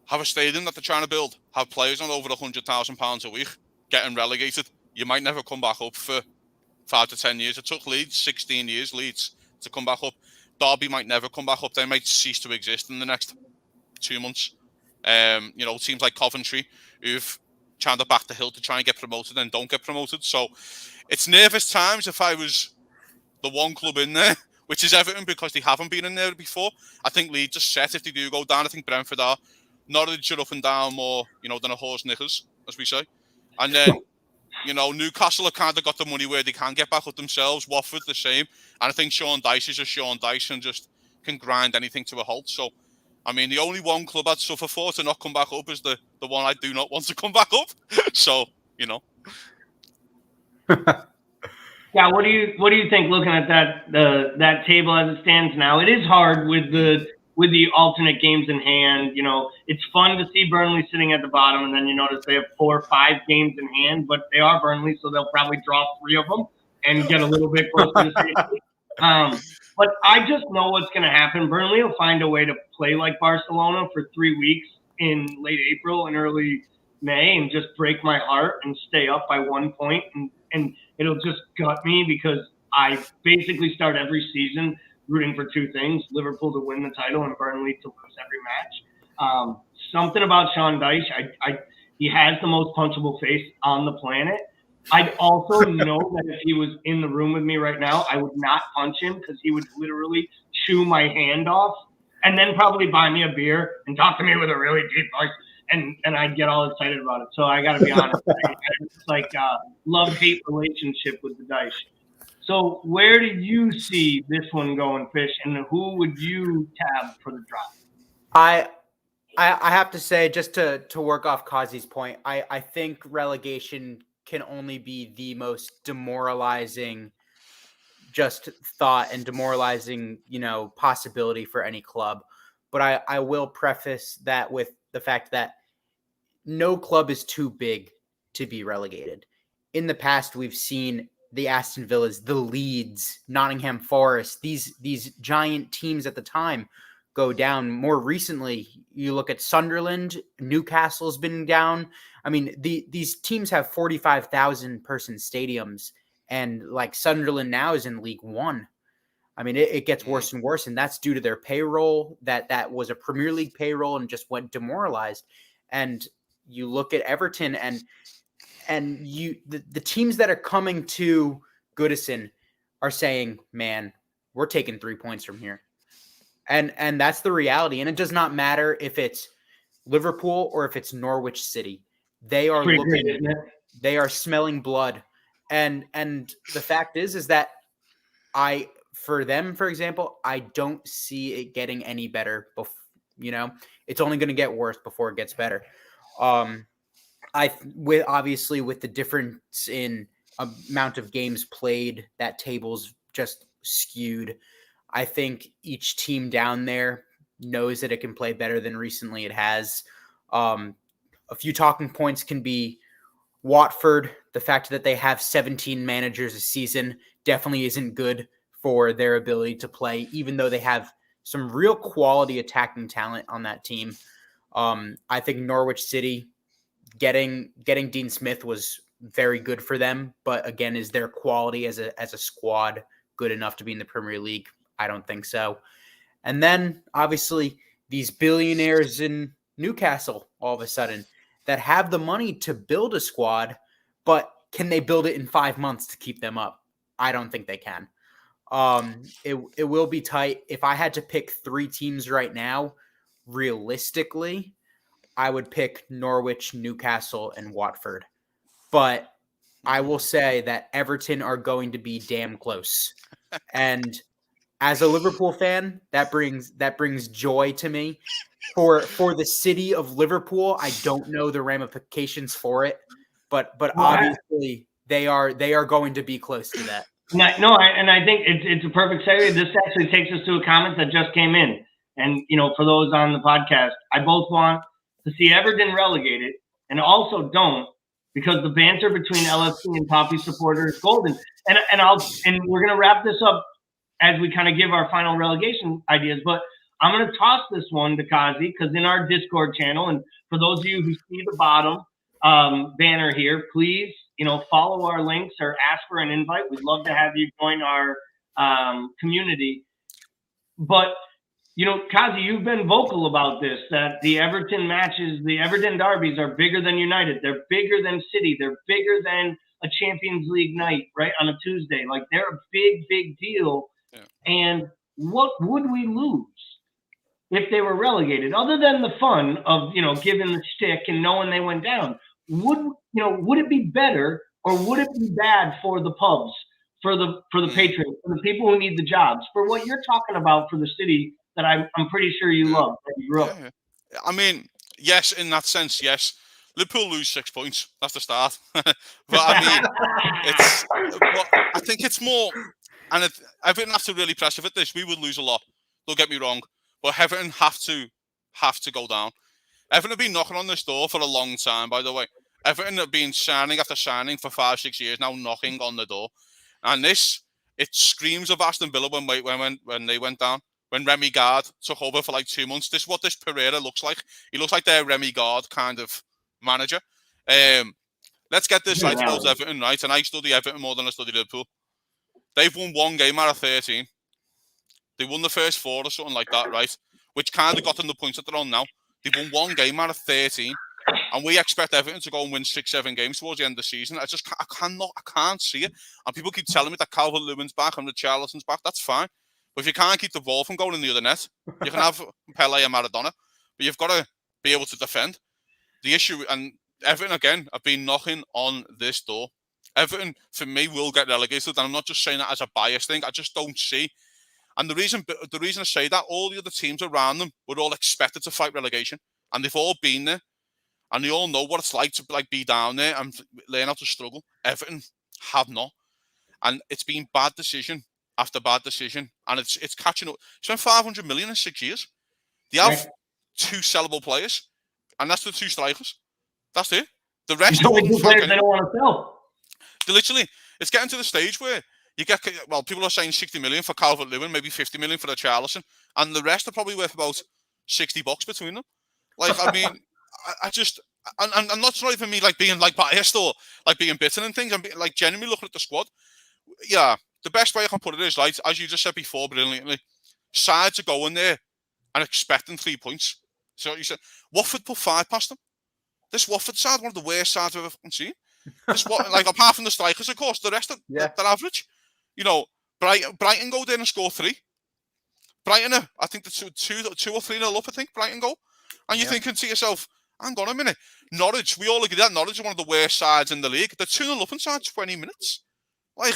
Speaker 3: have a stadium that they're trying to build, have players on over £100,000 a week, getting relegated. You might never come back up for 5 to 10 years. It took Leeds 16 years, to come back up. Derby might never come back up. They might cease to exist in the next 2 months. Teams like Coventry, who've turned their back to hill to try and get promoted and don't get promoted. So it's nervous times if I was the one club in there, which is Everton, because they haven't been in there before. I think Leeds are set if they do go down. I think Brentford are. Norwich are up and down more, than a horse knickers, as we say. And then, Newcastle have kind of got the money where they can get back up themselves. Watford, the same. And I think Sean Dyche is just Sean Dyche and just can grind anything to a halt. So, I mean, the only one club I'd suffer for to not come back up is the one I do not want to come back up. So,
Speaker 1: Yeah, what do you think looking at that table as it stands now? It is hard with the alternate games in hand. It's fun to see Burnley sitting at the bottom, and then you notice they have 4 or 5 games in hand, but they are Burnley, so they'll probably draw 3 of them and get a little bit closer to safety. But I just know what's going to happen. Burnley will find a way to play like Barcelona for 3 weeks in late April and early May and just break my heart and stay up by 1 point. And it'll just gut me because I basically start every season rooting for 2 things: Liverpool to win the title and Burnley to lose every match. Something about Sean Dyche, he has the most punchable face on the planet. I'd also know that if he was in the room with me right now, I would not punch him because he would literally chew my hand off and then probably buy me a beer and talk to me with a really deep voice. And I'd get all excited about it. So I got to be honest. It's like a love-hate relationship with the Dyche. So where do you see this one going, Fish? And who would you tab for the drop?
Speaker 2: I have to say, just to work off Kazi's point, I think relegation can only be the most demoralizing just thought and demoralizing, possibility for any club. but I will preface that with the fact that no club is too big to be relegated. In the past, we've seen the Aston Villas, the Leeds, Nottingham Forest, these giant teams at the time go down. More recently, you look at Sunderland, Newcastle's been down. I mean, these teams have 45,000 person stadiums, and like Sunderland now is in League One. I mean, it gets worse and worse, and that's due to their payroll that was a Premier League payroll and just went demoralized. And you look at Everton and the teams that are coming to Goodison are saying, man, we're taking 3 points from here. And that's the reality. And it does not matter if it's Liverpool or if it's Norwich City. They are they are smelling blood. And the fact is that for them, for example, I don't see it getting any better. It's only going to get worse before it gets better. With the difference in amount of games played, that table's just skewed. I think each team down there knows that it can play better than recently it has. A few talking points can be Watford. The fact that they have 17 managers a season definitely isn't good for their ability to play, even though they have some real quality attacking talent on that team. I think Norwich City, getting Dean Smith was very good for them, but again, is their quality as a squad good enough to be in the Premier League? I don't think so. And then obviously these billionaires in Newcastle all of a sudden that have the money to build a squad, but can they build it in 5 months to keep them up? I don't think they can. It will be tight. If I had to pick 3 teams right now, realistically, I would pick Norwich, Newcastle, and Watford. But I will say that Everton are going to be damn close. And as a Liverpool fan, that brings joy to me. For the city of Liverpool, I don't know the ramifications for it, but obviously they are going to be close to that.
Speaker 1: I think it's a perfect segue. This actually takes us to a comment that just came in. And, for those on the podcast, I both want to see Everton relegated and also don't, because the banter between LFC and Poppy supporters is golden. And we're going to wrap this up as we kind of give our final relegation ideas, but I'm going to toss this one to Kazi, because in our Discord channel, and for those of you who see the bottom banner here, please, follow our links or ask for an invite. We'd love to have you join our community. But, Kazi, you've been vocal about this, that the Everton matches, the Everton derbies are bigger than United. They're bigger than City. They're bigger than a Champions League night, right, on a Tuesday. Like, they're a big, big deal. Yeah. And what would we lose if they were relegated, other than the fun of, giving the stick and knowing they went down? Would it be better, or would it be bad for the pubs, for the patrons, for the people who need the jobs, for what you're talking about for the city that I'm pretty sure you love, that you grew up?
Speaker 3: Yeah. I mean, yes, in that sense, yes. Liverpool lose 6 points. That's the start. But I mean, I think it's more, and Everton have to really press with this. We would lose a lot. Don't get me wrong, but Everton have to go down. Everton have been knocking on this door for a long time, by the way. Everton have been signing after signing for 5-6 years now, knocking on the door. And it screams of Aston Villa when they went down. When Remy Gard took over for like 2 months. This is what this Pereira looks like. He looks like their Remy Gard kind of manager. Let's get this right towards Everton, right? And I study Everton more than I study Liverpool. They've won 1 game out of 13. They won the first 4 or something like that, right? Which kind of got them the points that they're on now. They've won 1 game out of 13. And we expect Everton to go and win 6-7 games towards the end of the season. I can't see it. And people keep telling me that Calvert-Lewin's back and Richarlison's back. That's fine. But if you can't keep the ball from going in the other net, you can have Pele and Maradona, but you've got to be able to defend. The issue, and Everton, again, have been knocking on this door. Everton, for me, will get relegated, and I'm not just saying that as a bias thing. I just don't see. And the reason I say that, all the other teams around them were all expected to fight relegation, and they've all been there, and they all know what it's like to be down there and learn how to struggle. Everton have not, and it's been bad decision after bad decision, and it's catching up. Spent 500 million in 6 years. They have
Speaker 1: Right.
Speaker 3: 2 sellable players, and that's the 2 strikers. That's it. The rest
Speaker 1: The only
Speaker 3: wouldn't
Speaker 1: two
Speaker 3: fill
Speaker 1: players they don't want to sell.
Speaker 3: literally, it's getting to the stage where you get, well, people are saying 60 million for Calvert-Lewin, maybe 50 million for the Charlison, and the rest are probably worth about $60 between them. Like, I mean, I just, and I'm not even me like being like biased or like being bitter and things. I'm like genuinely looking at the squad. Yeah, the best way I can put it is, like, as you just said before brilliantly, sides are going there and expecting 3 points. So you said Watford put 5 past them. This Watford side, one of the worst sides I've ever seen. This like, apart from the strikers, of course, the rest are they're average. You know, Brighton go there and score 3. Brighton, I think the two or 3-0 up. I think Brighton go, and you're thinking to yourself, "Hang on a minute, Norwich. We all agree that Norwich are one of the worst sides in the league. They're 2-0 up inside 20 minutes. Like,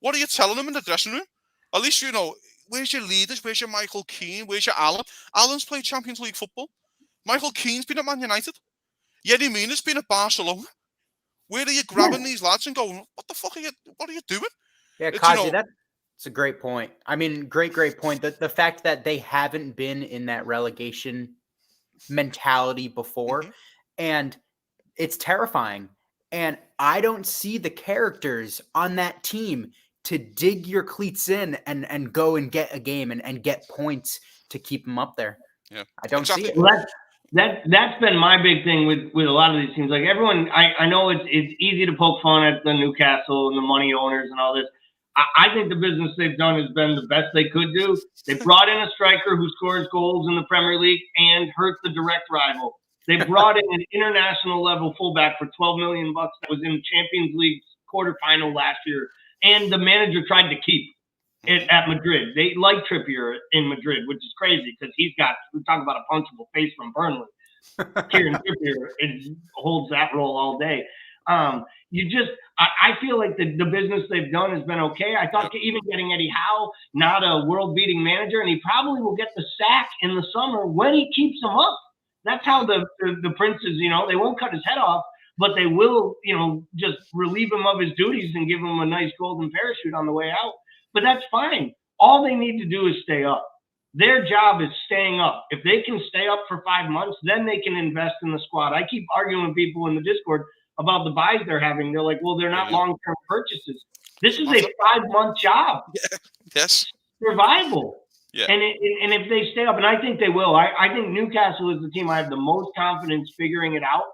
Speaker 3: what are you telling them in the dressing room? At least you know where's your leaders, where's your Michael Keane, where's your Alan? Alan's played Champions League football. Michael Keane's been at Man United. Yerry Mina's been at Barcelona. Where are you grabbing these lads and going, what the fuck are you doing?
Speaker 2: Yeah, Kazi, that's a great point. I mean, great point. The fact that they haven't been in that relegation mentality before, and it's terrifying. And I don't see the characters on that team to dig your cleats in and go and get a game and get points to keep them up there.
Speaker 3: Yeah,
Speaker 2: I don't see it.
Speaker 1: Well, that's been my big thing with a lot of these teams. Like everyone, I know it's easy to poke fun at the Newcastle and the money owners and all this. I think the business they've done has been the best they could do. They brought in a striker who scores goals in the Premier League and hurt the direct rival. They brought in an international level fullback for $12 million that was in Champions League quarterfinal last year, and the manager tried to keep it at Madrid. They like Trippier in Madrid, which is crazy because we talk about a punchable face from Burnley. Kieran Trippier holds that role all day. I feel like the business they've done has been okay. I thought even getting Eddie Howe, not a world-beating manager, and he probably will get the sack in the summer when he keeps him up. That's how the princes, they won't cut his head off, but they will, just relieve him of his duties and give him a nice golden parachute on the way out. But that's fine. All they need to do is stay up. Their job is staying up. If they can stay up for 5 months, then they can invest in the squad. I keep arguing with people in the Discord about the buys they're having. They're like, well, they're not long-term purchases. This is a 5-month job.
Speaker 3: Yes.
Speaker 1: Survival.
Speaker 3: Yeah.
Speaker 1: And if they stay up, and I think they will, I think Newcastle is the team I have the most confidence figuring it out.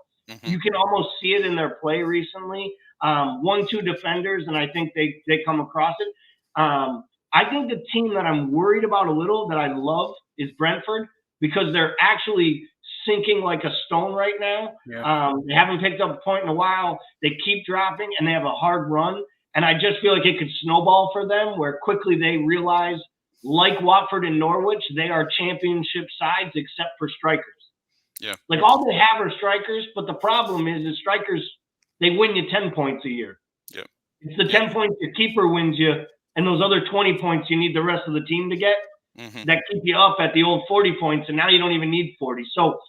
Speaker 1: You can almost see it in their play recently. 1-2 defenders, and I think they come across it. I think the team that I'm worried about a little that I love is Brentford because they're actually sinking like a stone right now. They haven't picked up a point in a while. They keep dropping, and they have a hard run. And I just feel like it could snowball for them where quickly they realize, like Watford and Norwich, they are championship sides except for strikers.
Speaker 3: Yeah.
Speaker 1: Like all they have are strikers, but the problem is strikers, they win you 10 points a year.
Speaker 3: Yeah.
Speaker 1: It's the 10 points your keeper wins you, and those other 20 points you need the rest of the team to get that keep you up at the old 40 points, and now you don't even need 40. So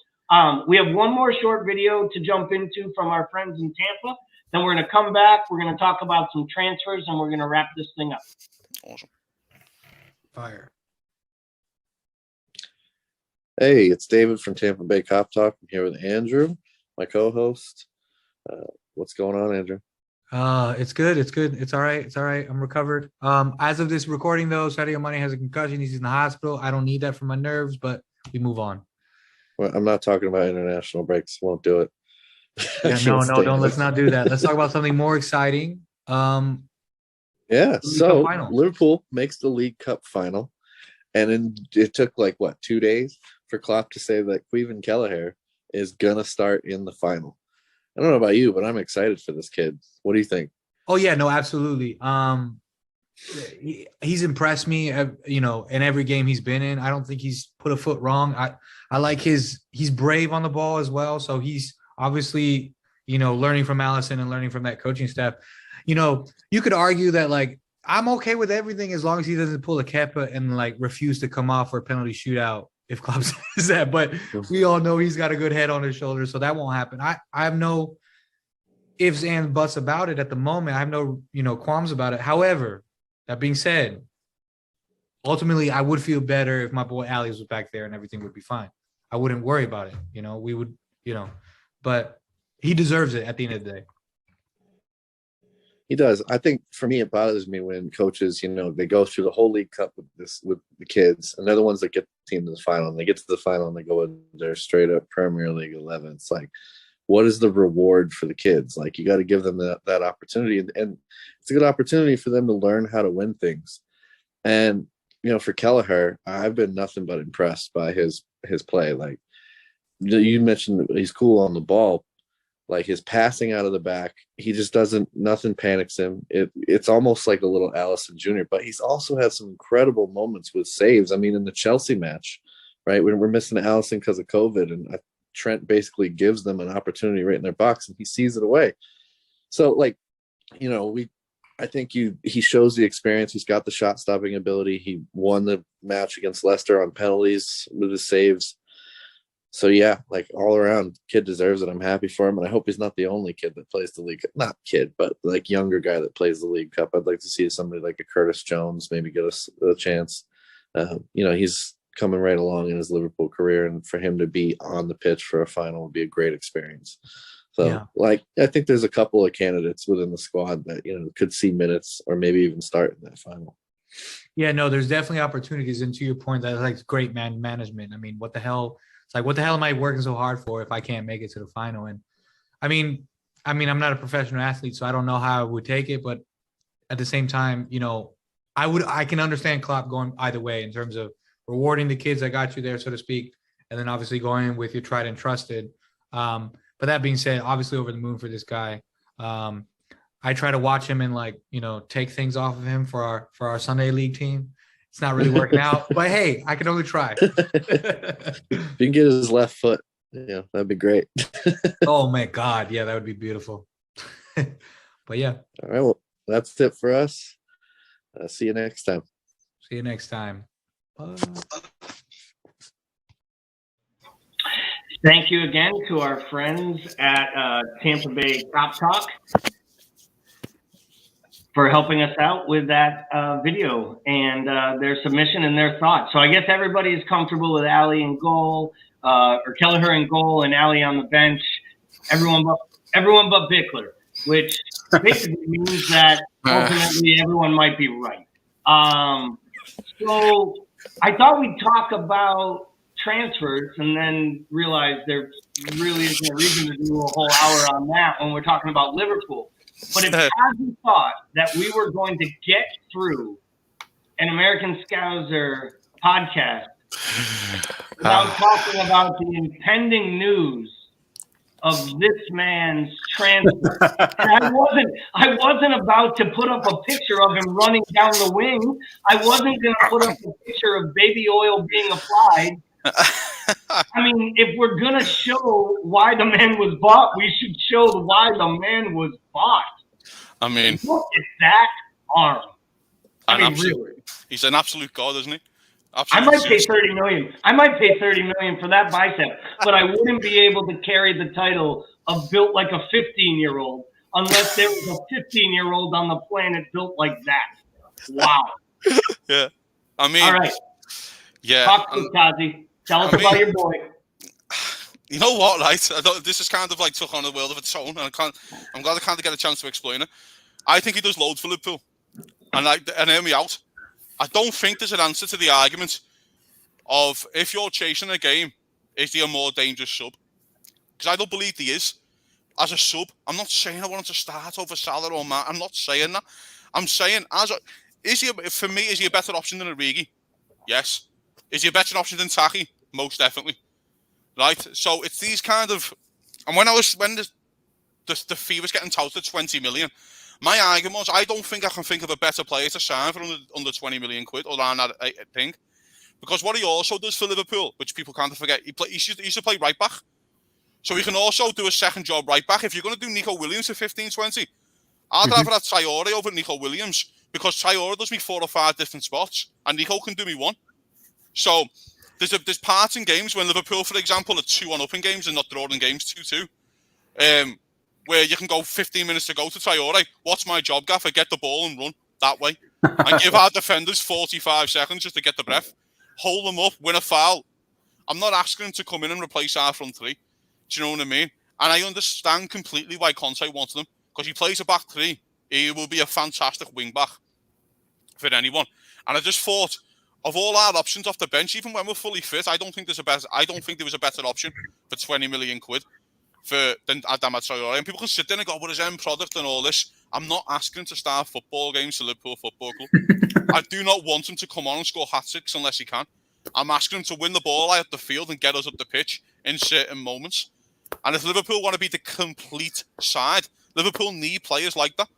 Speaker 1: we have one more short video to jump into from our friends in Tampa. Then we're going to come back. We're going to talk about some transfers, and we're going to wrap this thing up.
Speaker 3: Awesome.
Speaker 6: Fire.
Speaker 7: Hey, it's David from Tampa Bay Cop Talk. I'm here with Andrew, my co-host. What's going on, Andrew?
Speaker 6: It's good. It's all right. I'm recovered. As of this recording, though, Sadio Mane has a concussion. He's in the hospital. I don't need that for my nerves, but we move on.
Speaker 7: Well, I'm not talking about international breaks. Won't do it.
Speaker 6: Yeah, no, don't. Let's not do that. Let's talk about something more exciting.
Speaker 7: Yeah. So Liverpool makes the League Cup final, and it took 2 days for Klopp to say that Queven Kelleher is gonna start in the final. I don't know about you, but I'm excited for this kid. What do you think?
Speaker 6: Oh yeah, no, absolutely. He's impressed me, in every game he's been in. I don't think he's put a foot wrong. I like he's brave on the ball as well. So he's obviously, learning from Allison and learning from that coaching staff. You could argue that I'm okay with everything as long as he doesn't pull a Kepa and refuse to come off for a penalty shootout if Klopp says that. But we all know he's got a good head on his shoulders, so that won't happen. I have no ifs and buts about it at the moment. I have no, qualms about it. However, that being said, ultimately, I would feel better if my boy Ali was back there and everything would be fine. I wouldn't worry about it. We would, but he deserves it at the end of the day.
Speaker 7: He does. I think for me, it bothers me when coaches, they go through the whole League Cup with the kids, and they're the ones that get the team to the final. And they get to the final and they go with their straight up Premier League 11. It's like, what is the reward for the kids? Like, you got to give them that opportunity, and it's a good opportunity for them to learn how to win things. And for Kelleher, I've been nothing but impressed by his play. Like you mentioned, he's cool on the ball. Like his passing out of the back, he just nothing panics him. It's almost like a little Allison Jr., but he's also had some incredible moments with saves. I mean, in the Chelsea match, right, when we're missing Allison because of COVID, and Trent basically gives them an opportunity right in their box, and he sees it away. So, I think he shows the experience. He's got the shot stopping ability. He won the match against Leicester on penalties with his saves. So yeah, like all around, kid deserves it. I'm happy for him, and I hope he's not the only kid that plays the League Cup. Not kid, but like younger guy that plays the League Cup. I'd like to see somebody like a Curtis Jones maybe get us a chance. He's coming right along in his Liverpool career, and for him to be on the pitch for a final would be a great experience. So, I think there's a couple of candidates within the squad that could see minutes or maybe even start in that final.
Speaker 6: Yeah, no, there's definitely opportunities. And to your point, that's like great man management. I mean, what the hell? It's like, what the hell am I working so hard for if I can't make it to the final? And I mean, I'm not a professional athlete, so I don't know how I would take it. But at the same time, I can understand Klopp going either way in terms of rewarding the kids that got you there, so to speak, and then obviously going with your tried and trusted. But that being said, obviously over the moon for this guy. I try to watch him and take things off of him for our Sunday league team. It's not really working out, but hey, I can only try.
Speaker 7: If you can get his left foot, that'd be great.
Speaker 6: Oh my God. Yeah, that would be beautiful. But yeah.
Speaker 7: All right. Well, that's it for us. See you next time.
Speaker 6: See you next time. Bye.
Speaker 1: Thank you again to our friends at Tampa Bay Cop Talk for helping us out with that video and their submission and their thoughts. So I guess everybody is comfortable with Ali in goal, or Kelleher in goal and Ali on the bench. Everyone but Bickler, which basically means that ultimately everyone might be right. So I thought we'd talk about transfers and then realize there really isn't a reason to do a whole hour on that when we're talking about Liverpool. But if Kazi thought that we were going to get through an American Scouser podcast without talking about the impending news of this man's transfer, and I wasn't about to put up a picture of him running down the wing. I wasn't going to put up a picture of baby oil being applied. I mean, if we're going to show why the man was bought, we should show why the man was bought.
Speaker 3: I mean,
Speaker 1: look at that arm. Really.
Speaker 3: He's an absolute god, isn't he?
Speaker 1: Absolutely. I might pay $30 million. I might pay $30 million for that bicep, but I wouldn't be able to carry the title of built like a 15-year-old unless there was a 15-year-old on the planet built like that. Wow.
Speaker 3: Yeah. I mean,
Speaker 1: all right.
Speaker 3: Yeah.
Speaker 1: Talk to us, Kazi. Tell us about your boy.
Speaker 3: You know what, right? This is kind of like took on a world of its own, and I'm glad I kind of get a chance to explain it. I think he does loads for Liverpool, and hear me out. I don't think there's an answer to the argument of if you're chasing a game, is he a more dangerous sub? Because I don't believe he is. As a sub, I'm not saying I want him to start over Salah or Matt. I'm not saying that. I'm saying for me, is he a better option than Origi? Yes. Is he a better option than Taki? Most definitely. Right? So it's these kind of... And when the fee was getting touted 20 million, my argument was, I don't think I can think of a better player to sign for under 20 million quid or around that thing. Because what he also does for Liverpool, which people kind of forget, he used to play right back. So he can also do a second job right back. If you're going to do Nico Williams for 15, 20, I'd rather have Traore over Nico Williams, because Traore does me 4 or 5 different spots and Nico can do me 1. So there's parts in games when Liverpool, for example, are 2-1 up in games and not drawing games 2-2, where you can go 15 minutes to go to Traore. What's my job, Gaffer? Get the ball and run that way. and give our defenders 45 seconds just to get the breath, hold them up, win a foul. I'm not asking him to come in and replace our front three. Do you know what I mean? And I understand completely why Conte wanted him, because he plays a back three. He will be a fantastic wing back for anyone. And I just thought, of all our options off the bench, even when we're fully fit, I don't think there was a better option for 20 million quid than Adama Traore. And people can sit there and go, well, his end product and all this. I'm not asking him to start football games for Liverpool Football Club. I do not want him to come on and score hat-tricks unless he can. I'm asking him to win the ball out the field and get us up the pitch in certain moments. And if Liverpool want to be the complete side, Liverpool need players like that.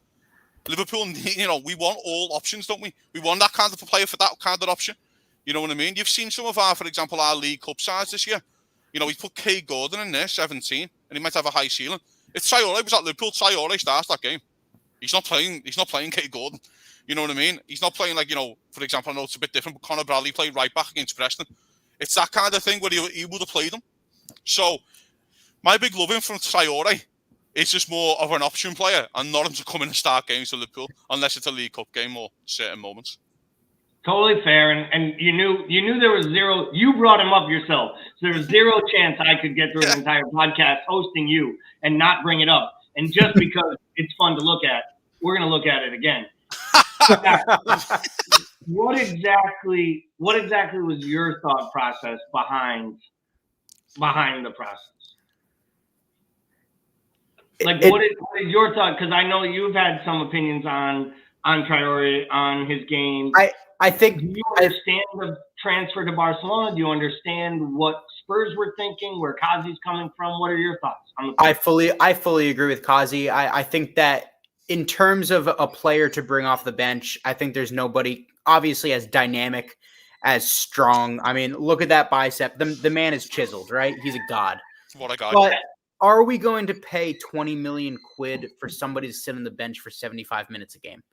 Speaker 3: Liverpool need, we want all options, don't we? We want that kind of player for that kind of option. You know what I mean? You've seen some of for example, our League Cup sides this year. We put Kay Gordon in there, 17, and he might have a high ceiling. If Traore was at Liverpool, Traore starts that game. He's not playing Kay Gordon. You know what I mean? He's not playing for example, I know it's a bit different, but Conor Bradley played right back against Preston. It's that kind of thing where he would have played him. So, my big loving from Traore is just more of an option player and not him to come in and start games for Liverpool unless it's a League Cup game or certain moments.
Speaker 1: Totally fair, and you knew there was zero. You brought him up yourself, so there was zero chance I could get through an entire podcast hosting you and not bring it up. And just because it's fun to look at, we're going to look at it again. What exactly was your thought process behind the process? Like, what is your thought? Because I know you've had some opinions on Traore, on his game.
Speaker 2: I think.
Speaker 1: Do you understand the transfer to Barcelona? Do you understand what Spurs were thinking? Where Kazi's coming from? What are your thoughts on the?
Speaker 2: I fully agree with Kazi. I think that in terms of a player to bring off the bench, I think there's nobody obviously as dynamic, as strong. I mean, look at that bicep. The man is chiseled, right? He's a god.
Speaker 3: What a god.
Speaker 2: But are we going to pay 20 million quid for somebody to sit on the bench for 75 minutes a game?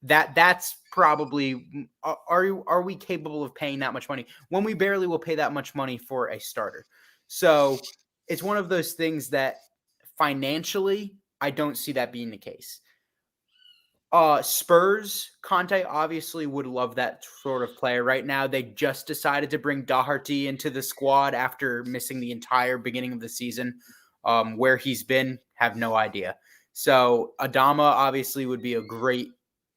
Speaker 2: That's probably, are we capable of paying that much money when we barely will pay that much money for a starter? So it's one of those things that financially, I don't see that being the case. Spurs, Conte obviously would love that sort of player. Right now, they just decided to bring Doherty into the squad after missing the entire beginning of the season. Where he's been, have no idea. So Adama obviously would be a great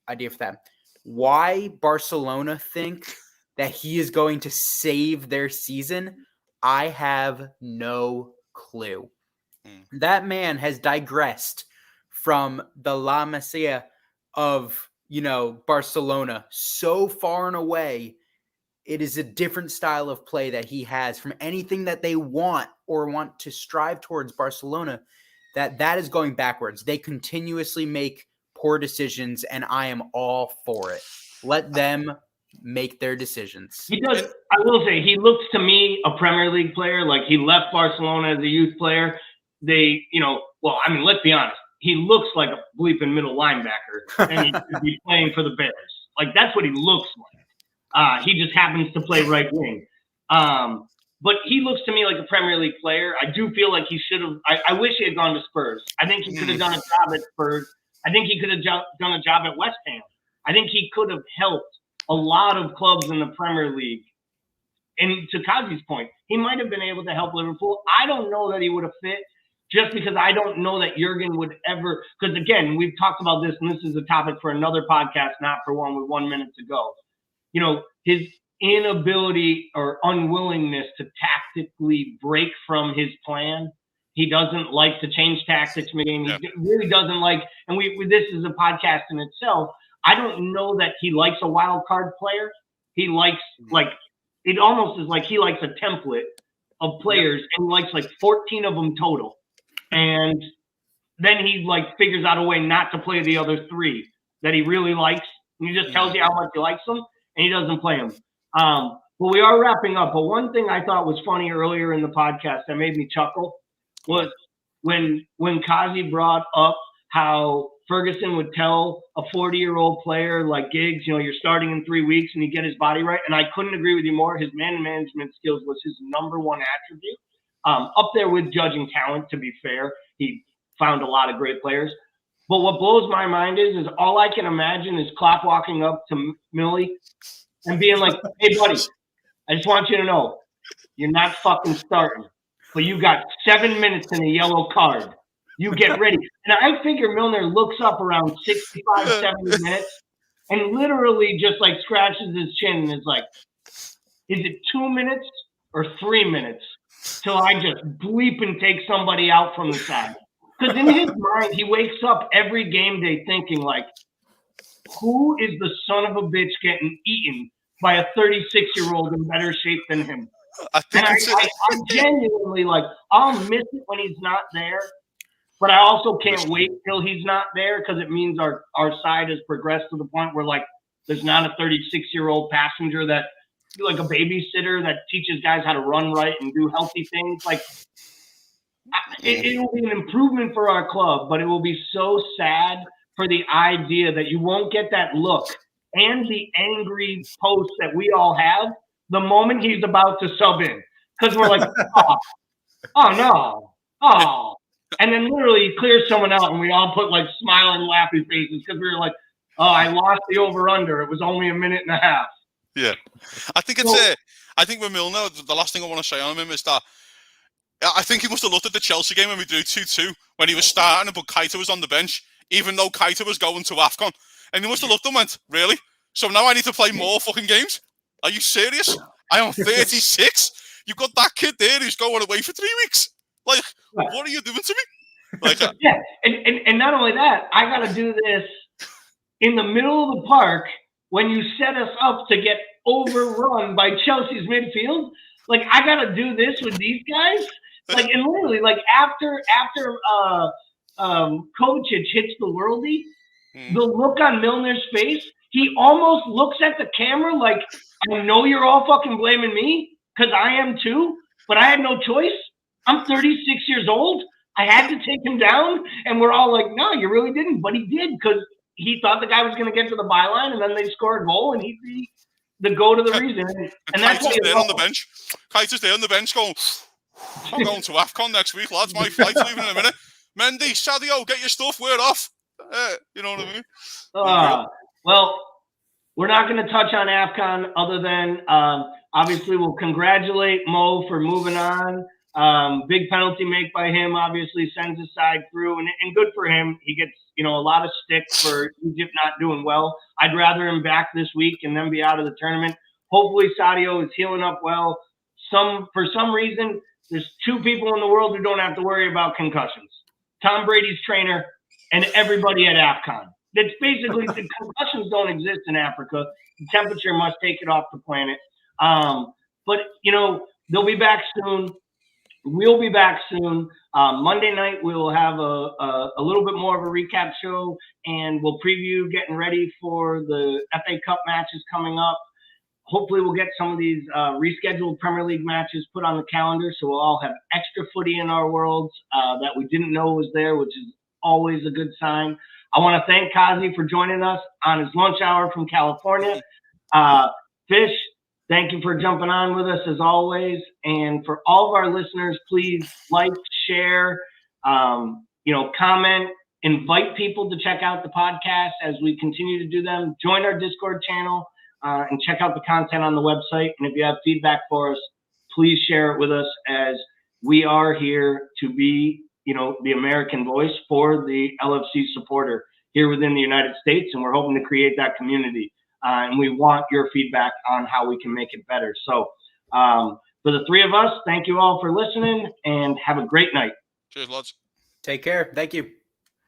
Speaker 2: idea for that. Why Barcelona think that he is going to save their season, I have no clue. That man has digressed from the La Masia of, Barcelona so far and away. It is a different style of play that he has from anything that they want or want to strive towards Barcelona, that is going backwards. They continuously make poor decisions, and I am all for it. Let them make their decisions.
Speaker 1: He does. I will say, he looks to me a Premier League player. Like, he left Barcelona as a youth player. Let's be honest. He looks like a bleeping middle linebacker, and he could be playing for the Bears. Like, that's what he looks like. He just happens to play right wing. But he looks to me like a Premier League player. I do feel like he should have. I wish he had gone to Spurs. I think he could have done a job at Spurs. I think he could have done a job at West Ham. I think he could have helped a lot of clubs in the Premier League. And to Kazi's point, he might have been able to help Liverpool. I don't know that he would have fit, just because I don't know that Jurgen would ever. Because again, we've talked about this, and this is a topic for another podcast, not for one with 1 minute to go. His inability or unwillingness to tactically break from his plan. He doesn't like to change tactics mid-game. He really doesn't like, and this is a podcast in itself. I don't know that he likes a wild card player. He likes, it almost is like he likes a template of players, and he likes 14 of them total. And then he figures out a way not to play the other 3 that he really likes. And he just tells you how much he likes them, and he doesn't play them. But we are wrapping up. But one thing I thought was funny earlier in the podcast that made me chuckle was when Kazi brought up how Ferguson would tell a 40-year-old player like Giggs, you're starting in 3 weeks and you get his body right. And I couldn't agree with you more. His man management skills was his number one attribute. Up there with judging talent, to be fair. He found a lot of great players. But what blows my mind is all I can imagine is Klopp walking up to Millie and being like, "Hey, buddy, I just want you to know, you're not fucking starting, but you got 7 minutes and a yellow card. You get ready." And I figure Milner looks up around 65, 70 minutes and literally just like scratches his chin and is like, "Is it 2 minutes or 3 minutes till I just bleep and take somebody out from the side?" Because in his mind, he wakes up every game day thinking like, who is the son of a bitch getting eaten by a 36-year-old in better shape than him? I genuinely like, I'll miss it when he's not there, but I also can't wait till he's not there because it means our side has progressed to the point where like there's not a 36-year-old passenger that like a babysitter that teaches guys how to run right and do healthy things. Like it will be an improvement for our club, but it will be so sad for the idea that you won't get that look and the angry posts that we all have the moment he's about to sub in. Because we're like, oh no, oh. And then literally he clears someone out and we all put like smiling, laughing faces because we were like, oh, I lost the over-under. It was only a minute and a half.
Speaker 3: Yeah. I think it's I think with Milner, the last thing I want to say on him is that I think he must have looked at the Chelsea game when we drew 2-2 when he was starting, but Keita was on the bench, even though Keita was going to AFCON. And he must have looked and went, really? So now I need to play more fucking games? Are you serious? I am 36. You've got that kid there who's going away for 3 weeks. Like, what are you doing to me? Like,
Speaker 1: yeah, and not only that, I got to do this in the middle of the park when you set us up to get overrun by Chelsea's midfield. Like, I got to do this with these guys? Like, and literally, like, after Kovacic hits the worldie, the look on Milner's face, he almost looks at the camera like, I know you're all fucking blaming me, because I am too, but I had no choice. I'm 36 years old. I had to take him down, and we're all like, no, you really didn't. But he did, because he thought the guy was going to get to the byline, and then they score a goal, and he'd be the goal to the reason. And that's
Speaker 3: Keita's there on the bench. Keita's there on the bench going, I'm going to AFCON next week, lads. My flight's leaving in a minute. Mendy, Sadio, get your stuff. We're off. You know what I mean?
Speaker 1: Well, we're not going to touch on AFCON other than obviously we'll congratulate Mo for moving on. Big penalty make by him obviously sends his side through, and good for him. He gets a lot of stick for Egypt not doing well. I'd rather him back this week and then be out of the tournament. Hopefully Sadio is healing up well. For some reason, there's two people in the world who don't have to worry about concussions: Tom Brady's trainer and everybody at AFCON. That's basically the concussions don't exist in Africa. The temperature must take it off the planet. But they'll be back soon. We'll be back soon. Monday night, we will have a little bit more of a recap show, and we'll preview getting ready for the FA Cup matches coming up. Hopefully, we'll get some of these rescheduled Premier League matches put on the calendar, so we'll all have extra footy in our worlds that we didn't know was there, which is always a good sign. I want to thank Kazi for joining us on his lunch hour from California. Fish, thank you for jumping on with us as always. And for all of our listeners, please like, share, comment, invite people to check out the podcast as we continue to do them. Join our Discord channel and check out the content on the website. And if you have feedback for us, please share it with us, as we are here to be, the American voice for the LFC supporter here within the United States. And we're hoping to create that community. And we want your feedback on how we can make it better. So for the three of us, thank you all for listening and have a great night.
Speaker 3: Cheers, lads.
Speaker 2: Take care. Thank you.